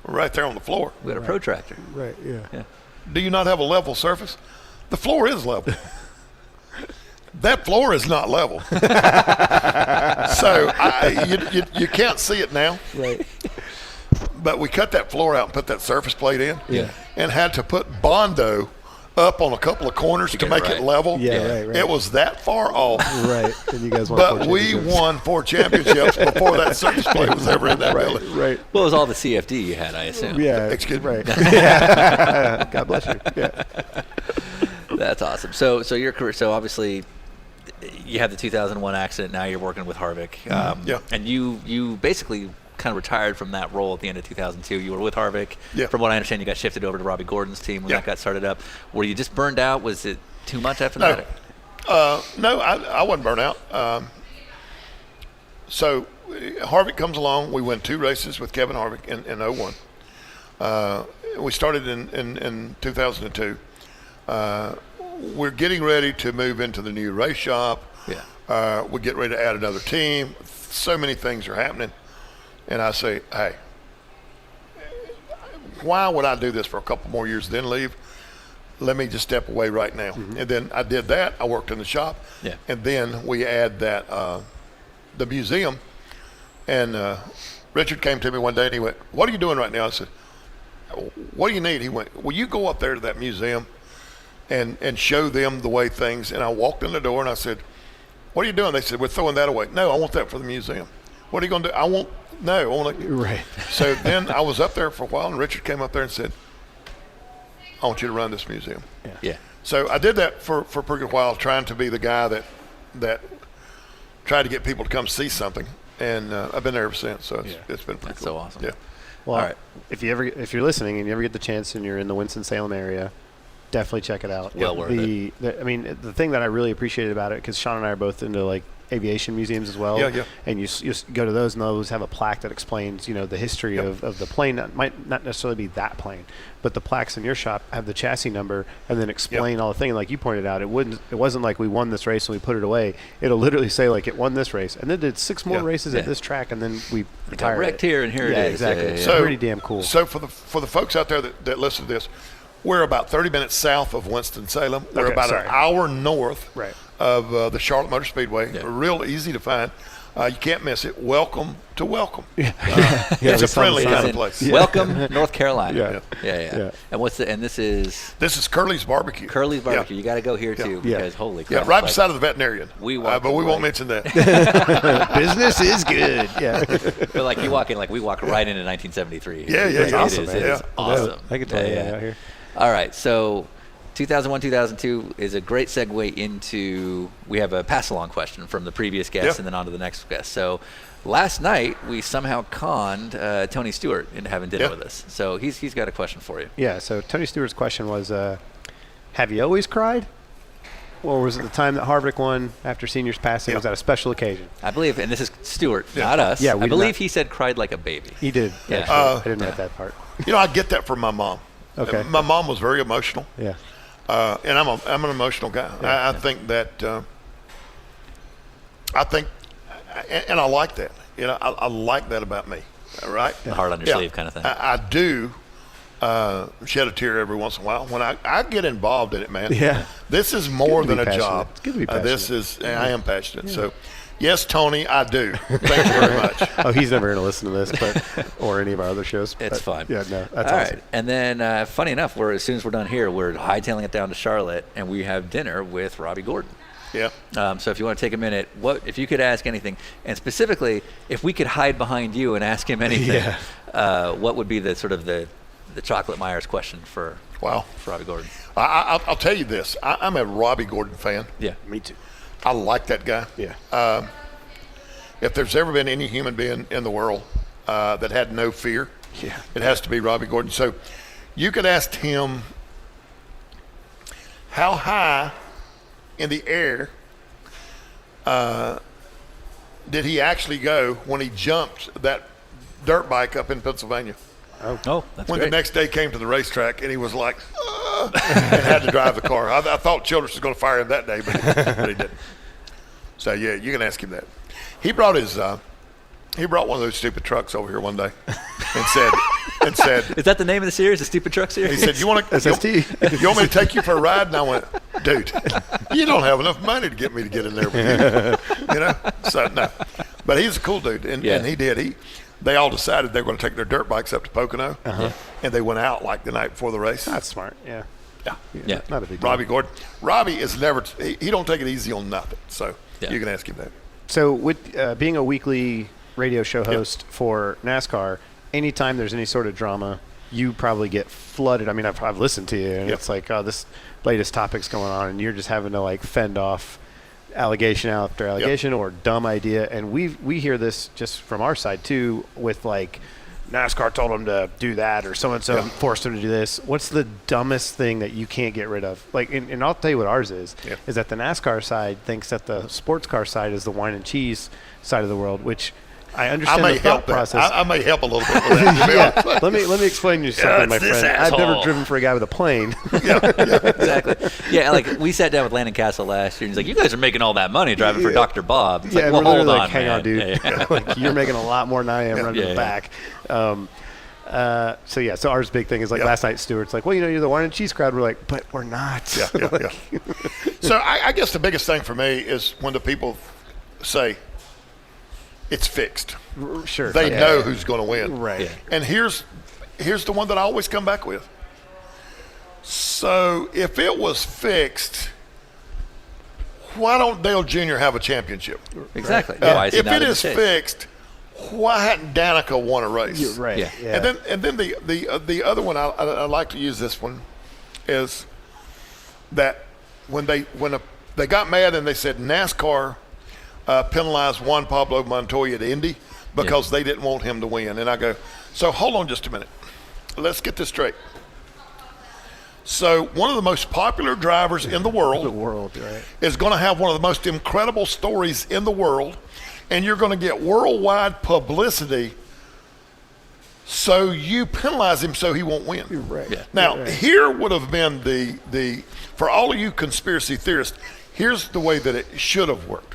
Right there on the floor. We had a protractor. Right. Yeah. Do you not have a level surface? The floor is level. That floor is not level. So you can't see it now. Right. But we cut that floor out and put that surface plate in. Yeah. And had to put Bondo up on a couple of corners to make it level. Yeah. Right. It was that far off. Right. And you guys won But 4 we championships. won 4 championships before that surface plate was ever in that building. Right. Well, it was all the CFD you had, I assume. Yeah. Excuse me. Right. Yeah. God bless you. Yeah. That's awesome. So your career. So obviously, you had the 2001 accident. Now you're working with Harvick. Yeah. And you basically kind of retired from that role at the end of 2002. You were with Harvick. Yeah. From what I understand, you got shifted over to Robbie Gordon's team when Yeah. that got started up. Were you just burned out? Was it too much after that? No, I wasn't burnt out. So Harvick comes along. We win 2 races with Kevin Harvick in 01. We started in 2002. We're getting ready to move into the new race shop. Yeah. We get ready to add another team. So many things are happening. And I say, hey, why would I do this for a couple more years then leave? Let me just step away right now. And then I did that. I worked in the shop. Yeah. And then we add that the museum. And Richard came to me one day and he went, what are you doing right now? I said, what do you need? He went, will you go up there to that museum and show them the way things? And I walked in the door and I said, what are you doing? They said, we're throwing that away. No, I want that for the museum. What are you going to do? I want to. Right. So then I was up there for a while, and Richard came up there and said, I want you to run this museum. Yeah. So I did that for a pretty good while, trying to be the guy that tried to get people to come see something. And I've been there ever since, so it's been pretty That's cool. so awesome. Yeah. Well, All right. if you're listening and you ever get the chance and you're in the Winston-Salem area, definitely check it out. Well worth it. I mean, the thing that I really appreciated about it, because Sean and I are both into like aviation museums as well. Yeah. And you go to those, and those have a plaque that explains, the history of the plane. That might not necessarily be that plane, but the plaques in your shop have the chassis number and then explain all the thing. Like you pointed out, it wasn't like we won this race and we put it away. It'll literally say like it won this race and then did 6 more races at this track and then we It got retired wrecked it. here and here it is. Exactly. Yeah. It's So- pretty damn cool. So for the folks out there that listen to this, we're about 30 minutes south of Winston-Salem. We're Okay, about sorry. an hour north Right. of the Charlotte Motor Speedway. Yeah. Real easy to find. You can't miss it. Welcome to welcome. Yeah, It's we a saw the friendly sign. kind of place. Welcome, North Carolina. Yeah. Yeah. And this is This is Kerly's Barbecue. Curly's Barbecue. Yeah. You got to go here too Yeah. because holy Yeah, crap. right like, beside of the veterinarian. We walk but we won't away. mention that. Business is good. Yeah. But like you walk in, like we walk right into 1973. Yeah, It awesome, is, man. it is Yeah. awesome. I can tell you out here. All right, so 2001, 2002 is a great segue into, we have a pass-along question from the previous guest Yeah. and then on to the next guest. So last night, we somehow conned Tony Stewart into having dinner Yeah. with us. So he's got a question for you. Yeah, so Tony Stewart's question was, have you always cried? Or was it the time that Harvick won after senior's passing? Was that a special occasion? I believe, and this is Stewart, not us. Yeah, we I did believe not- he said cried like a baby. He did. Yeah. Actually. I didn't write that part. I get that from my mom. Okay. My mom was very emotional. Yeah. And I'm an emotional guy. I think that and I like that. I like that about me. Right? The heart on your sleeve kind of thing. I do shed a tear every once in a while when I get involved in it, man. Yeah. This is more It's good to than be a passionate. job. It's good to be This passionate. is I am passionate. So, yes, Tony, I do. Thank you very much. Oh, he's never going to listen to this, but or any of our other shows. It's but, fine. Yeah, no, that's All awesome. right. And then, funny enough, as soon as we're done here, we're hightailing it down to Charlotte, and we have dinner with Robbie Gordon. Yeah. So if you want to take a minute, if you could ask anything, and specifically, if we could hide behind you and ask him anything, what would be the sort of the Chocolate Myers question for Robbie Gordon? I'll tell you this. I'm a Robbie Gordon fan. Yeah. Me too. I like that guy. Yeah. If there's ever been any human being in the world that had no fear, it has to be Robbie Gordon. So you could ask him how high in the air did he actually go when he jumped that dirt bike up in Pennsylvania? Oh, that's When great. the next day came to the racetrack and he was like, and had to drive the car. I thought Childress was going to fire him that day, but he didn't. So, yeah, you can ask him that. He brought one of those stupid trucks over here one day and said, Is that the name of the series, the Stupid Truck series? he said, you want me to take you for a ride? And I went, dude, you don't have enough money to get me to get in there with you. You know? So, no. But he's a cool dude, and he did. They all decided they were going to take their dirt bikes up to Pocono, and they went out like the night before the race. That's smart. Yeah. Yeah. Not a big deal. Robbie Gordon. Robbie is never – he don't take it easy on nothing. So you can ask him that. So with being a weekly radio show host for NASCAR, anytime there's any sort of drama, you probably get flooded. I mean, I've listened to you, and it's like, oh, this latest topic's going on, and you're just having to, like, fend off allegation after allegation or dumb idea. And we hear this just from our side, too, with, like, NASCAR told them to do that or so-and-so forced them to do this. What's the dumbest thing that you can't get rid of? Like, and I'll tell you what ours is that the NASCAR side thinks that the sports car side is the wine and cheese side of the world, which I understand the thought process. I may help a little bit with that. Let me explain you something, my friend. I've never driven for a guy with a plane. Exactly. Yeah, like we sat down with Landon Castle last year, and he's like, "You guys are making all that money driving for Dr. Bob." It's like, well, we're hold on, like, hang man. on, dude. Like, you're making a lot more than I am running the back. So ours big thing is like last night, Stewart's like, well, you're the wine and cheese crowd. We're like, but we're not. So I guess the biggest thing for me is when the people say it's fixed. Sure. They know who's going to win. Right. Yeah. And here's the one that I always come back with. So if it was fixed, why don't Dale Jr. have a championship? Exactly. Why is he if not it in is the chase? fixed, why hadn't Danica won a race? You're right. Yeah. And then the other one I like to use this one is that when they got mad and they said NASCAR penalized Juan Pablo Montoya at Indy because they didn't want him to win, and I go, so hold on just a minute, let's get this straight. So one of the most popular drivers in the world, is going to have one of the most incredible stories in the world, and you're going to get worldwide publicity, so you penalize him so he won't win. You're right. Yeah. Now, here would have been the for all of you conspiracy theorists, here's the way that it should have worked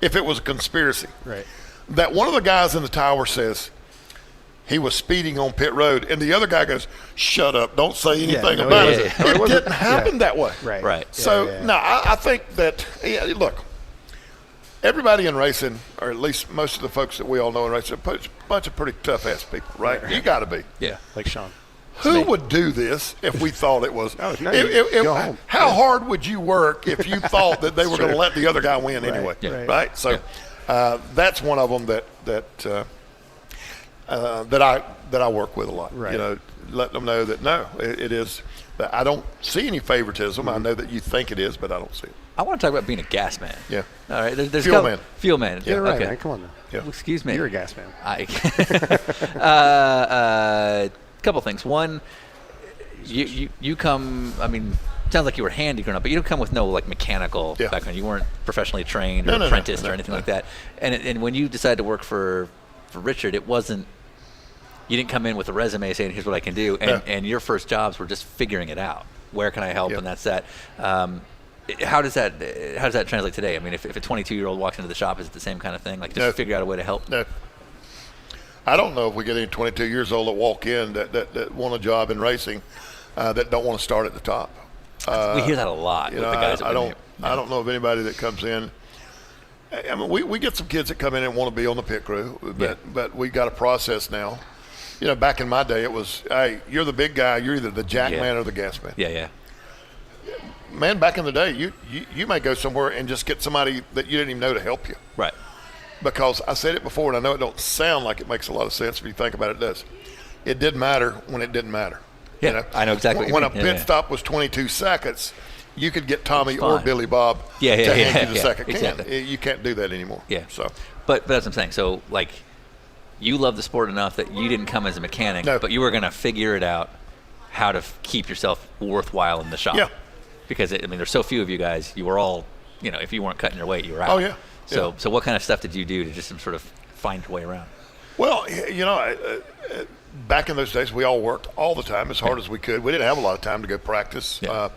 if it was a conspiracy. Right. That one of the guys in the tower says he was speeding on pit road, and the other guy goes, shut up, don't say anything about it. It didn't happen that way. Right. So, no, I think that, look, everybody in racing, or at least most of the folks that we all know in racing, are a bunch of pretty tough-ass people, right? You got to be. Yeah. Like Sean. Who would do this if we thought it was? Go home. How hard would you work if you thought that they were going to let the other guy win anyway? Right? So that's one of them that I work with a lot. Right. Let them know that it is. That I don't see any favoritism. I know that you think it is, but I don't see it. I want to talk about being a gas man. Yeah. All right. There's Fuel man. Fuel man. Yeah, right, okay. man. Come on now. Yeah. Well, excuse me. You're a gas man. Couple things. One, you come. I mean, sounds like you were handy growing up, but you don't come with no like mechanical background. You weren't professionally trained or apprenticed or anything like that. And when you decided to work for Richard, it wasn't. You didn't come in with a resume saying, "Here's what I can do," and your first jobs were just figuring it out. Where can I help? And that's that. How does that translate today? I mean, if a 22-year-old walks into the shop, is it the same kind of thing? Like just figure out a way to help? No. I don't know if we get any 22 years old that walk in that want a job in racing that don't want to start at the top. We hear that a lot with the guys. I don't know of anybody that comes in. I mean, we get some kids that come in and want to be on the pit crew, but we got a process now. Back in my day, it was, hey, you're the big guy. You're either the jack man or the gas man. Yeah. Man, back in the day, you may go somewhere and just get somebody that you didn't even know to help you. Right. Because I said it before, and I know it don't sound like it makes a lot of sense, but you think about it, it does. It didn't matter when it didn't matter. Yeah, I know exactly. When a pit stop was 22 seconds, you could get Tommy or Billy Bob to hand you the second can. You can't do that anymore. Yeah. So, but that's what I'm saying. So, like, you love the sport enough that you didn't come as a mechanic, but you were going to figure it out how to keep yourself worthwhile in the shop. Yeah. Because, there's so few of you guys. You were all, if you weren't cutting your weight, you were out. Oh, yeah. So what kind of stuff did you do to just sort of find your way around? Well, back in those days, we all worked all the time as hard as we could. We didn't have a lot of time to go practice. Yeah.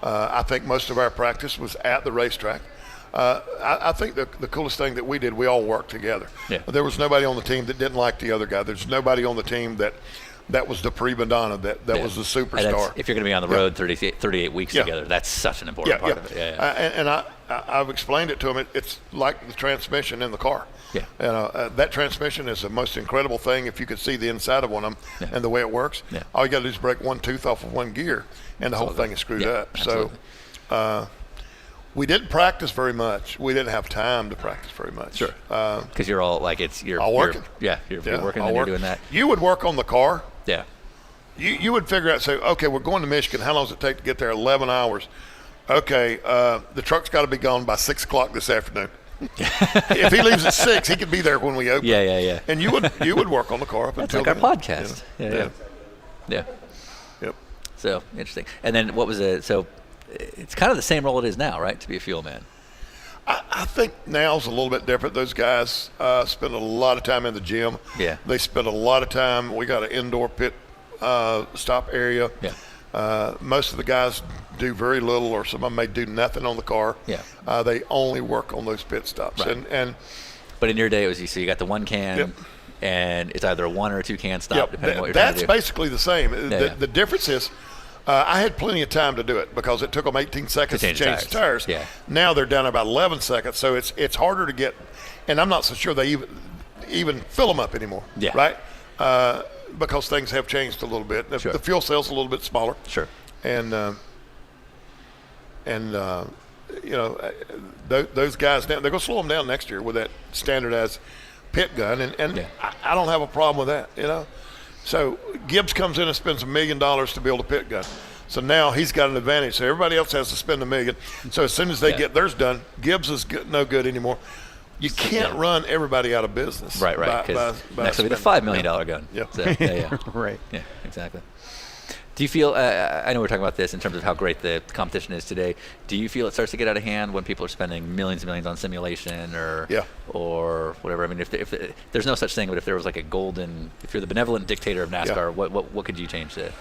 I think most of our practice was at the racetrack. I think the coolest thing that we did, we all worked together. Yeah. There was nobody on the team that didn't like the other guy. There's nobody on the team that was the prima donna, that was the And superstar. if you're going to be on the road 38 weeks Yeah. together, that's such an important part of it. And I've explained it to him. It's like the transmission in the car. Yeah. That transmission is the most incredible thing. If you could see the inside of one of them and the way it works, all you got to do is break one tooth off of one gear, and the whole thing is screwed up. Absolutely. So we didn't practice very much. We didn't have time to practice very much. Sure. Because you're all like you're all working. You're working and you're doing that. You would work on the car. Yeah. You would figure out, say, okay, we're going to Michigan. How long does it take to get there? 11 hours. Okay, the truck's got to be gone by 6 o'clock this afternoon. If he leaves at 6, he could be there when we open. Yeah. And you would work on the car up That's until like our then. podcast. Yeah. Yep. So interesting. And then what was it? So it's kind of the same role it is now, right? To be a fuel man. I think now's a little bit different. Those guys spend a lot of time in the gym. Yeah. They spend a lot of time. We got an indoor pit stop area. Yeah. Most of the guys do very little, or some of them may do nothing on the car. Yeah. They only work on those pit stops. Right. And But in your day, it was you got the one can, Yep. and it's either a 1 or a 2 can stop, Yep, depending on what you're trying that's to do. basically the same. Yeah. The difference is I had plenty of time to do it because it took them 18 seconds to change the tires. Yeah. Now they're down to about 11 seconds, so it's harder to get. And I'm not so sure they even fill them up anymore. Yeah. Right? Because things have changed a little bit. Sure. The fuel cell's a little bit smaller. Sure. And those guys now, they're going to slow them down next year with that standardized pit gun, and Yeah. I don't have a problem with that, So Gibbs comes in and spends $1 million to build a pit gun. So now he's got an advantage. So everybody else has to spend $1 million. So as soon as they get theirs done, Gibbs is no good anymore. You can't run everybody out of business. Right. Because next will be the $5 million gun. Yeah. So, yeah. Right. Yeah, exactly. Do you feel, I know we're talking about this in terms of how great the competition is today. Do you feel it starts to get out of hand when people are spending millions and millions on simulation or whatever? I mean, if there's no such thing, but if there was like if you're the benevolent dictator of NASCAR, what could you change to?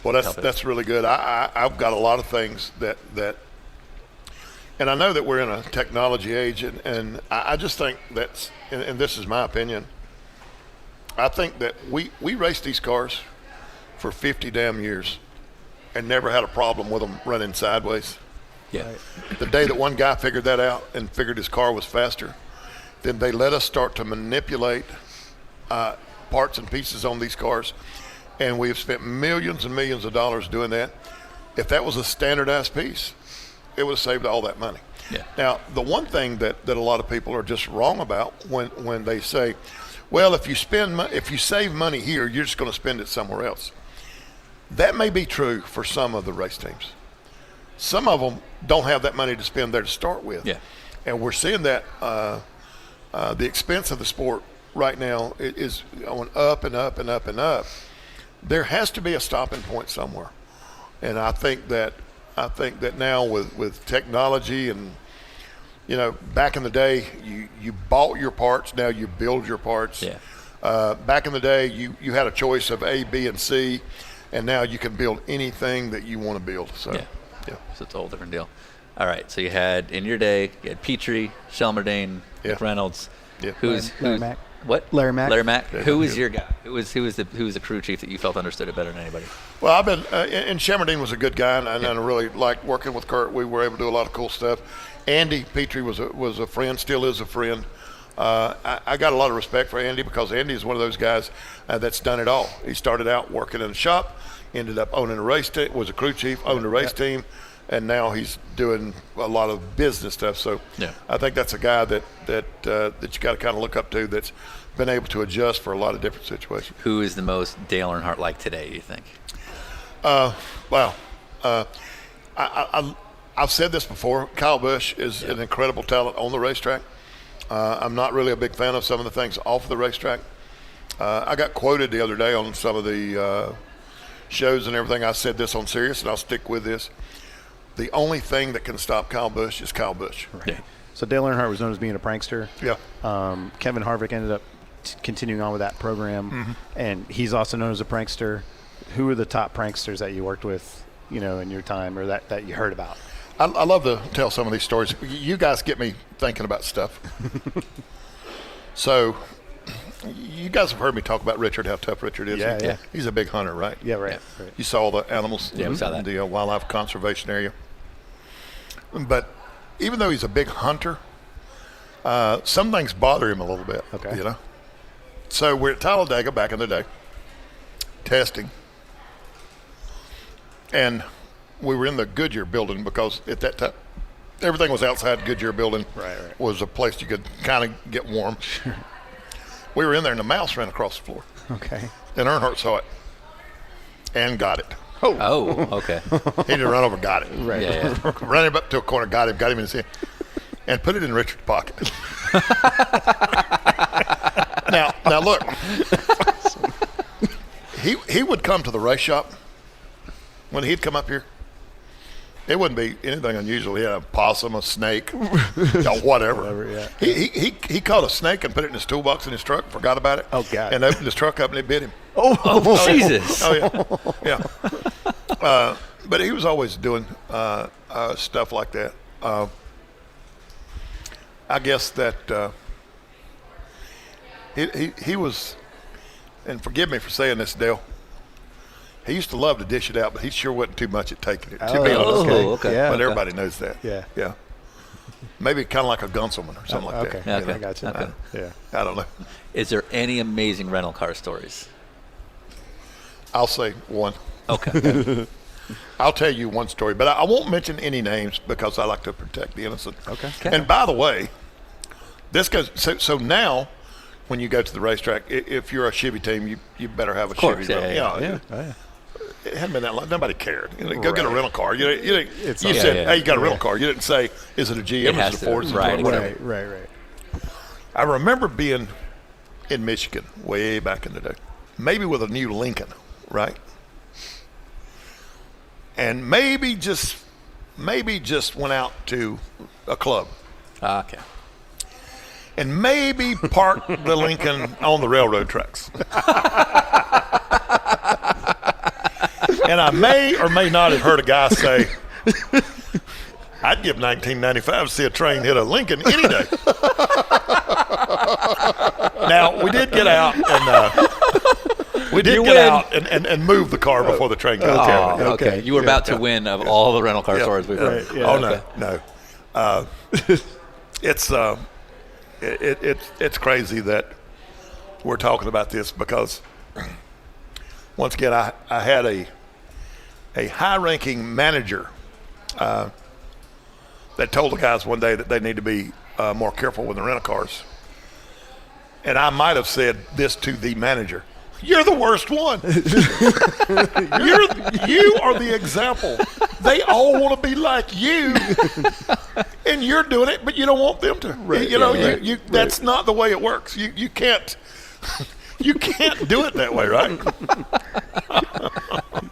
Well, that's really good. I've got a lot of things that and I know that we're in a technology age, and I just think that's, and this is my opinion, I think that we raced these cars for 50 damn years and never had a problem with them running sideways. Yeah. The day that one guy figured that out and figured his car was faster, then they let us start to manipulate parts and pieces on these cars, and we've spent millions and millions of dollars doing that. If that was a standardized piece, it would have saved all that money. Yeah. Now, the one thing that a lot of people are just wrong about when they say, well, if you save money here, you're just going to spend it somewhere else. That may be true for some of the race teams. Some of them don't have that money to spend there to start with. Yeah. And we're seeing that the expense of the sport right now is going up and up and up and up. There has to be a stopping point somewhere. And I think that now with technology and, back in the day, you bought your parts, now you build your parts. Yeah. Back in the day, you had a choice of A, B, and C, and now you can build anything that you want to build. So, yeah. So it's a whole different deal. All right. So you had, in your day, you had Petrie, Shelmerdine, Reynolds. Yeah. Larry Mack. What? Larry Mack. Larry Mack. Yeah. Who was your guy? Who was the crew chief that you felt understood it better than anybody? Well, I've been and Shelmerdine was a good guy, and I really liked working with Kurt. We were able to do a lot of cool stuff. Andy Petrie was a friend, still is a friend. I got a lot of respect for Andy because Andy is one of those guys that's done it all. He started out working in a shop, ended up owning a race team, was a crew chief, owned a race team, and now he's doing a lot of business stuff. So I think that's a guy that you got to kind of look up to, that's been able to adjust for a lot of different situations. Who is the most Dale Earnhardt like today, you think? I've said this before. Kyle Busch is an incredible talent on the racetrack. I'm not really a big fan of some of the things off of the racetrack. I got quoted the other day on some of the shows and everything. I said this on Sirius, and I'll stick with this. The only thing that can stop Kyle Busch is Kyle Busch. Right. So Dale Earnhardt was known as being a prankster. Yeah. Kevin Harvick ended up continuing on with that program, and he's also known as a prankster. Who are the top pranksters that you worked with, in your time, or that you heard about? I love to tell some of these stories. You guys get me thinking about stuff. So, you guys have heard me talk about Richard, how tough Richard is. Yeah. He's a big hunter, right? Yeah, right. You saw all the animals we saw in that. the wildlife conservation area. But even though he's a big hunter, some things bother him a little bit. Okay. So we're at Talladega back in the day, testing, and we were in the Goodyear building because at that time everything was outside Goodyear building. Right. Was a place you could kind of get warm. Sure. We were in there and the mouse ran across the floor. Okay. And Earnhardt saw it and got it. Oh, okay. He didn't run over, got it. Right. Yeah. Ran him up to a corner, got him in his hand, and put it in Richard's pocket. Now look, he would come to the race shop when he'd come up here. It wouldn't be anything unusual. He had a possum, a snake, whatever. Yeah. He caught a snake and put it in his toolbox in his truck, forgot about it. Oh, God. And opened his truck up and it bit him. Oh, Jesus. Oh, yeah. But he was always doing stuff like that. I guess that he was, and forgive me for saying this, Dale, he used to love to dish it out, but he sure wasn't too much at taking it. To be honest. Okay. Yeah. But everybody knows that. Yeah. Maybe kind of like a Gunselman or something like Okay. that. Okay. I got you. Okay. Yeah. I don't know. Is there any amazing rental car stories? I'll say one. Okay. I'll tell you one story, but I won't mention any names because I like to protect the innocent. Okay. And by the way, this goes so now when you go to the racetrack, if you're a Chevy team, you better have a course, Chevy. yeah. Oh, yeah. It hadn't been that long. Nobody cared. Go get a rental car. You It's said, okay. hey, you got a rental car. You didn't say, is it a GM, It has is it to- a Ford, is it right, whatever. Right. I remember being in Michigan way back in the day, maybe with a new Lincoln, right? And maybe just went out to a club Okay. and maybe parked the Lincoln on the railroad tracks. And I may or may not have heard a guy say, I'd give $19.95 to see a train hit a Lincoln any day. Now, we did get out and move the car before the train got there. Oh, okay. You were about to win of all the rental car stories we've heard. Right, yeah. Oh, no. It's crazy that we're talking about this because once again, I had a high-ranking manager that told the guys one day that they need to be more careful with the rental cars. And I might have said this to the manager: "You're the worst one. You are the example. They all want to be like you, and you're doing it, but you don't want them to. Right, that's not the way it works. You can't." You can't do it that way, right?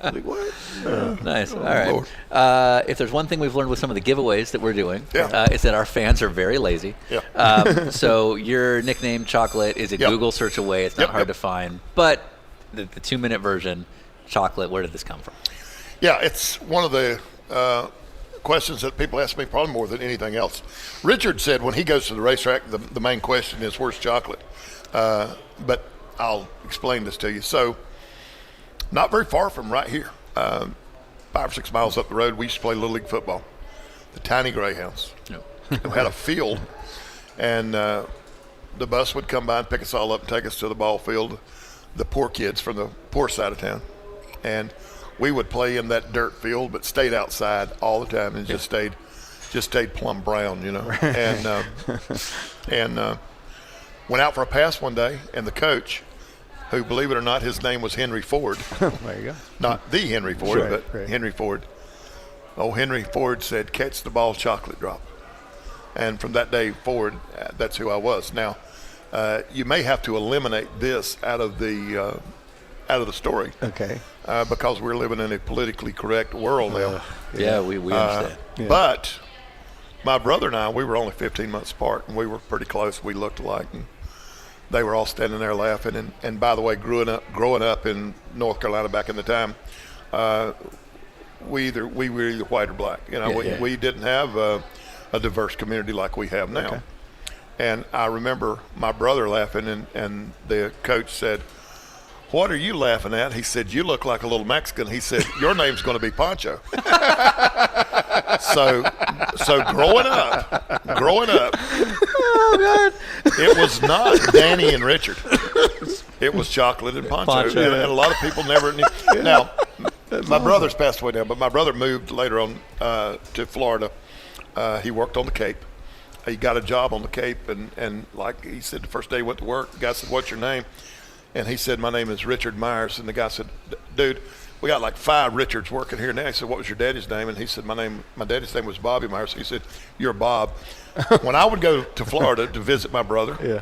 Like, what? Nice. All right. If there's one thing we've learned with some of the giveaways that we're doing, it's that our fans are very lazy. Yeah. So your nickname, Chocolate, is a Yep. Google search away. It's not hard to find. But the 2-minute version, Chocolate, where did this come from? Yeah, it's one of the questions that people ask me probably more than anything else. Richard said when he goes to the racetrack, the main question is, where's Chocolate? But I'll explain this to you. So, not very far from right here, 5 or 6 miles up the road, we used to play Little League football. The Tiny Greyhounds. We had a field, and the bus would come by and pick us all up and take us to the ball field, the poor kids from the poor side of town. And we would play in that dirt field, but stayed outside all the time and just stayed plumb brown, and went out for a pass one day, and the coach, who, believe it or not, his name was Henry Ford. There you go. Not the Henry Ford, Right, but right. Henry Ford. Henry Ford said, "Catch the ball, Chocolate drop." And from that day forward, that's who I was. Now, you may have to eliminate this out of the story. Okay. Because we're living in a politically correct world now. Yeah, we understand. Yeah. But my brother and I, we were only 15 months apart, and we were pretty close. We looked alike. And they were all standing there laughing. And by the way, growing up in North Carolina back in the time, we were either white or black. We didn't have a diverse community like we have now. Okay. And I remember my brother laughing, and the coach said, "What are you laughing at?" He said, "You look like a little Mexican." He said, "Your name's going to be Pancho." So growing up, Oh, God. it was not Danny and Richard. It was Chocolate and Pancho. And a lot of people never knew. Now, my brother's passed away now, but my brother moved later on to Florida. He worked on the Cape. He got a job on the Cape, and like he said, the first day he went to work, the guy said, "What's your name?" And he said, "My name is Richard Myers." And the guy said, "Dude, we got like 5 Richards working here now." He said, "What was your daddy's name?" And he said, "My daddy's name was Bobby Myers." He said, "You're Bob." When I would go to Florida to visit my brother,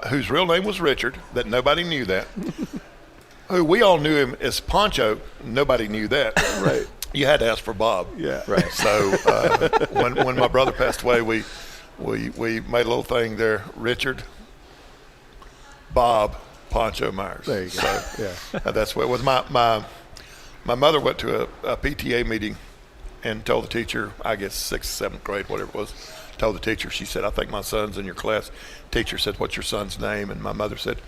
whose real name was Richard, that nobody knew that, who we all knew him as Pancho, nobody knew that. Right. You had to ask for Bob. Yeah. Right. So when my brother passed away, we made a little thing there: Richard, Bob, Pancho Myers. There you go. So that's what it was. My mother went to a PTA meeting and told the teacher, I guess 6th, 7th grade, whatever it was, told the teacher, she said, "I think my son's in your class." Teacher said, "What's your son's name?" And my mother said,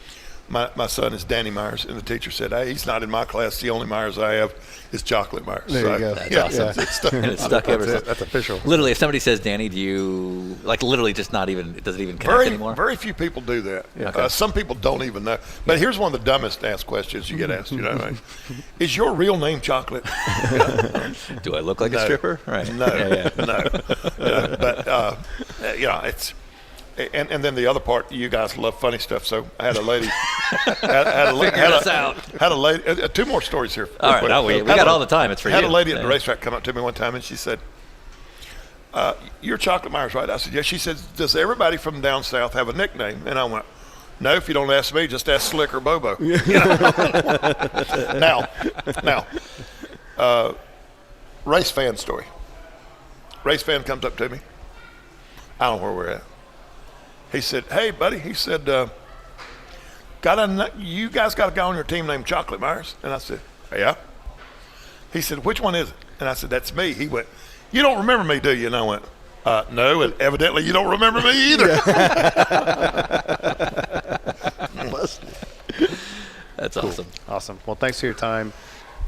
my son is Danny Myers. And the teacher said, "Hey, he's not in my class. The only Myers I have is Chocolate Myers." There you go. That's awesome. It stuck. And it's stuck ever since. That's official. Literally, if somebody says Danny, do you literally just not even? It doesn't even connect anymore. Very few people do that. Okay. Some people don't even know. But here's one of the dumbest asked questions you get asked. Is your real name Chocolate? Do I look like a stripper? Right. No. No. But it's. And then the other part, you guys love funny stuff. So I had a lady. had a lady. 2 more stories here. All right, no, we got all the time. It's for you. Had a lady at the racetrack come up to me one time, and she said, "You're Chocolate Myers, right?" I said, "Yes." She said, "Does everybody from down south have a nickname?" And I went, "No, if you don't ask me, just ask Slick or Bobo." Now, race fan story. Race fan comes up to me. I don't know where we're at. He said, "Hey, buddy," he said, "You guys got a guy on your team named Chocolate Myers?" And I said, "Yeah." He said, "Which one is it?" And I said, "That's me." He went, "You don't remember me, do you?" And I went, "No, and evidently you don't remember me either." That's awesome. Awesome. Well, thanks for your time.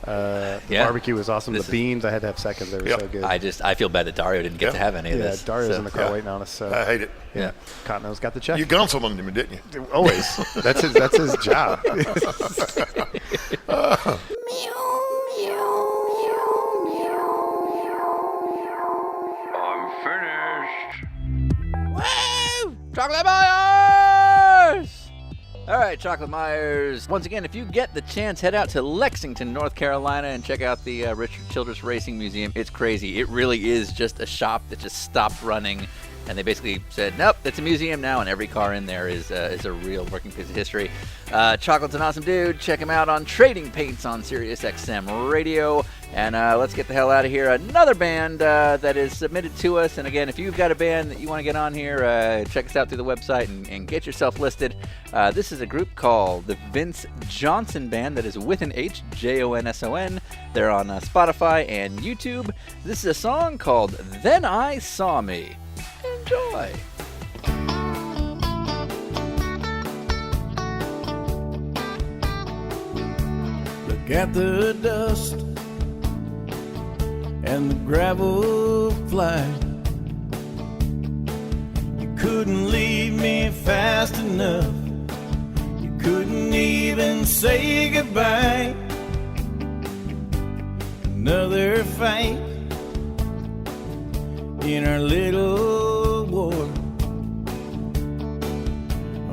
The barbecue was awesome. The beans, I had to have seconds. They were so good. I feel bad that Dario didn't get to have any of this. Yeah, Dario's in the car waiting on us. So. I hate it. Yeah. Cottonell's got the check. You gunned someone to me, didn't you? Always. That's his job. I'm finished. Woo! Chocolate Myers! All right, Chocolate Myers. Once again, if you get the chance, head out to Lexington, North Carolina, and check out the Richard Childress Racing Museum. It's crazy. It really is just a shop that just stopped running, and they basically said, "Nope, it's a museum now," and every car in there is a real working piece of history. Chocolate's an awesome dude. Check him out on Trading Paints on SiriusXM Radio. And let's get the hell out of here. Another band that is submitted to us. And again, if you've got a band that you want to get on here, check us out through the website and get yourself listed. This is a group called the Vince Johnson Band. That is with an H, Jonson. They're on Spotify and YouTube. This is a song called Then I Saw Me. Enjoy. Look at the dust and the gravel fly. You couldn't leave me fast enough. You couldn't even say goodbye. Another fight in our little war.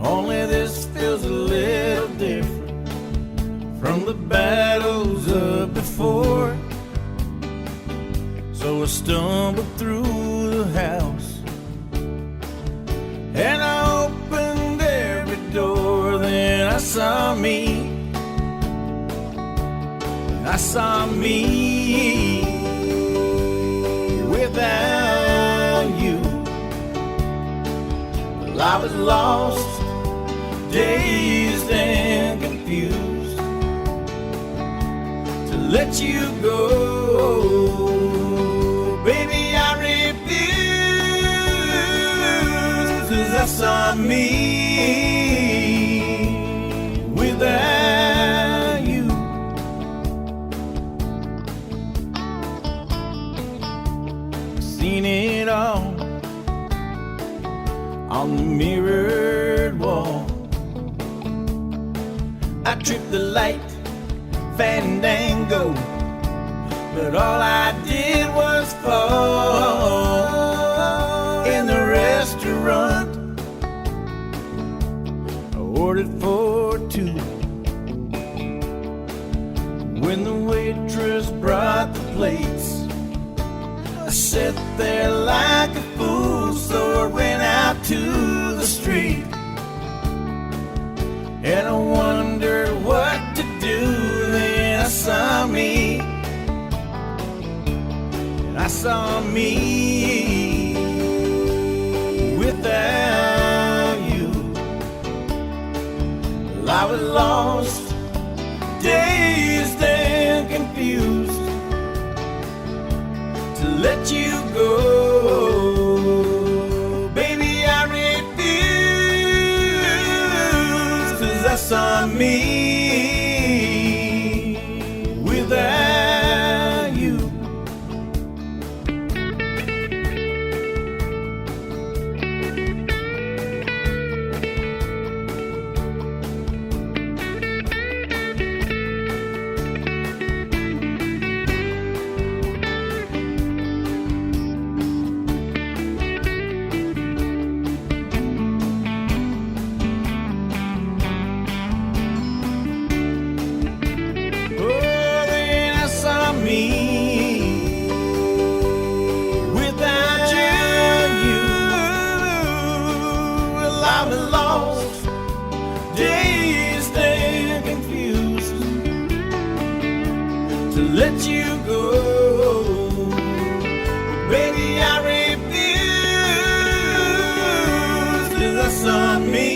Only this feels a little different from the battles of before. So I stumbled through the house and I opened every door. Then I saw me. I saw me without you. Well, I was lost dazed and confused, to let you go. Baby, I refuse, 'cause that's on me without you. Seen it all on the mirrored wall. I tripped the light, fandango, but all I did was fall. In the restaurant, I ordered for two. When the waitress brought the plates, I sat there like a fool, so I ran out to the street. And I wondered what to do. Then I saw me, and I saw me without you. Well, I was lost, dazed and confused, to let you go. Baby, I refuse, 'cause that's on me without you. Let you go, baby, I refuse, 'cause that's on me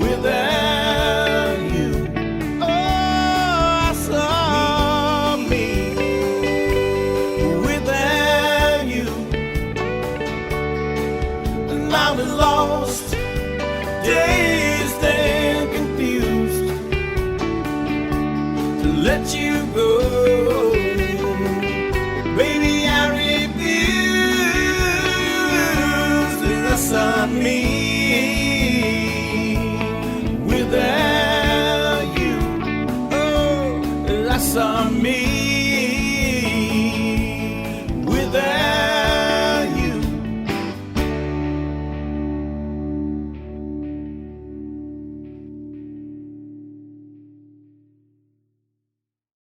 without you. Oh, that's on me without you. And I was lost, dazed and confused, let you go. Baby, I refuse, 'cause that's on me without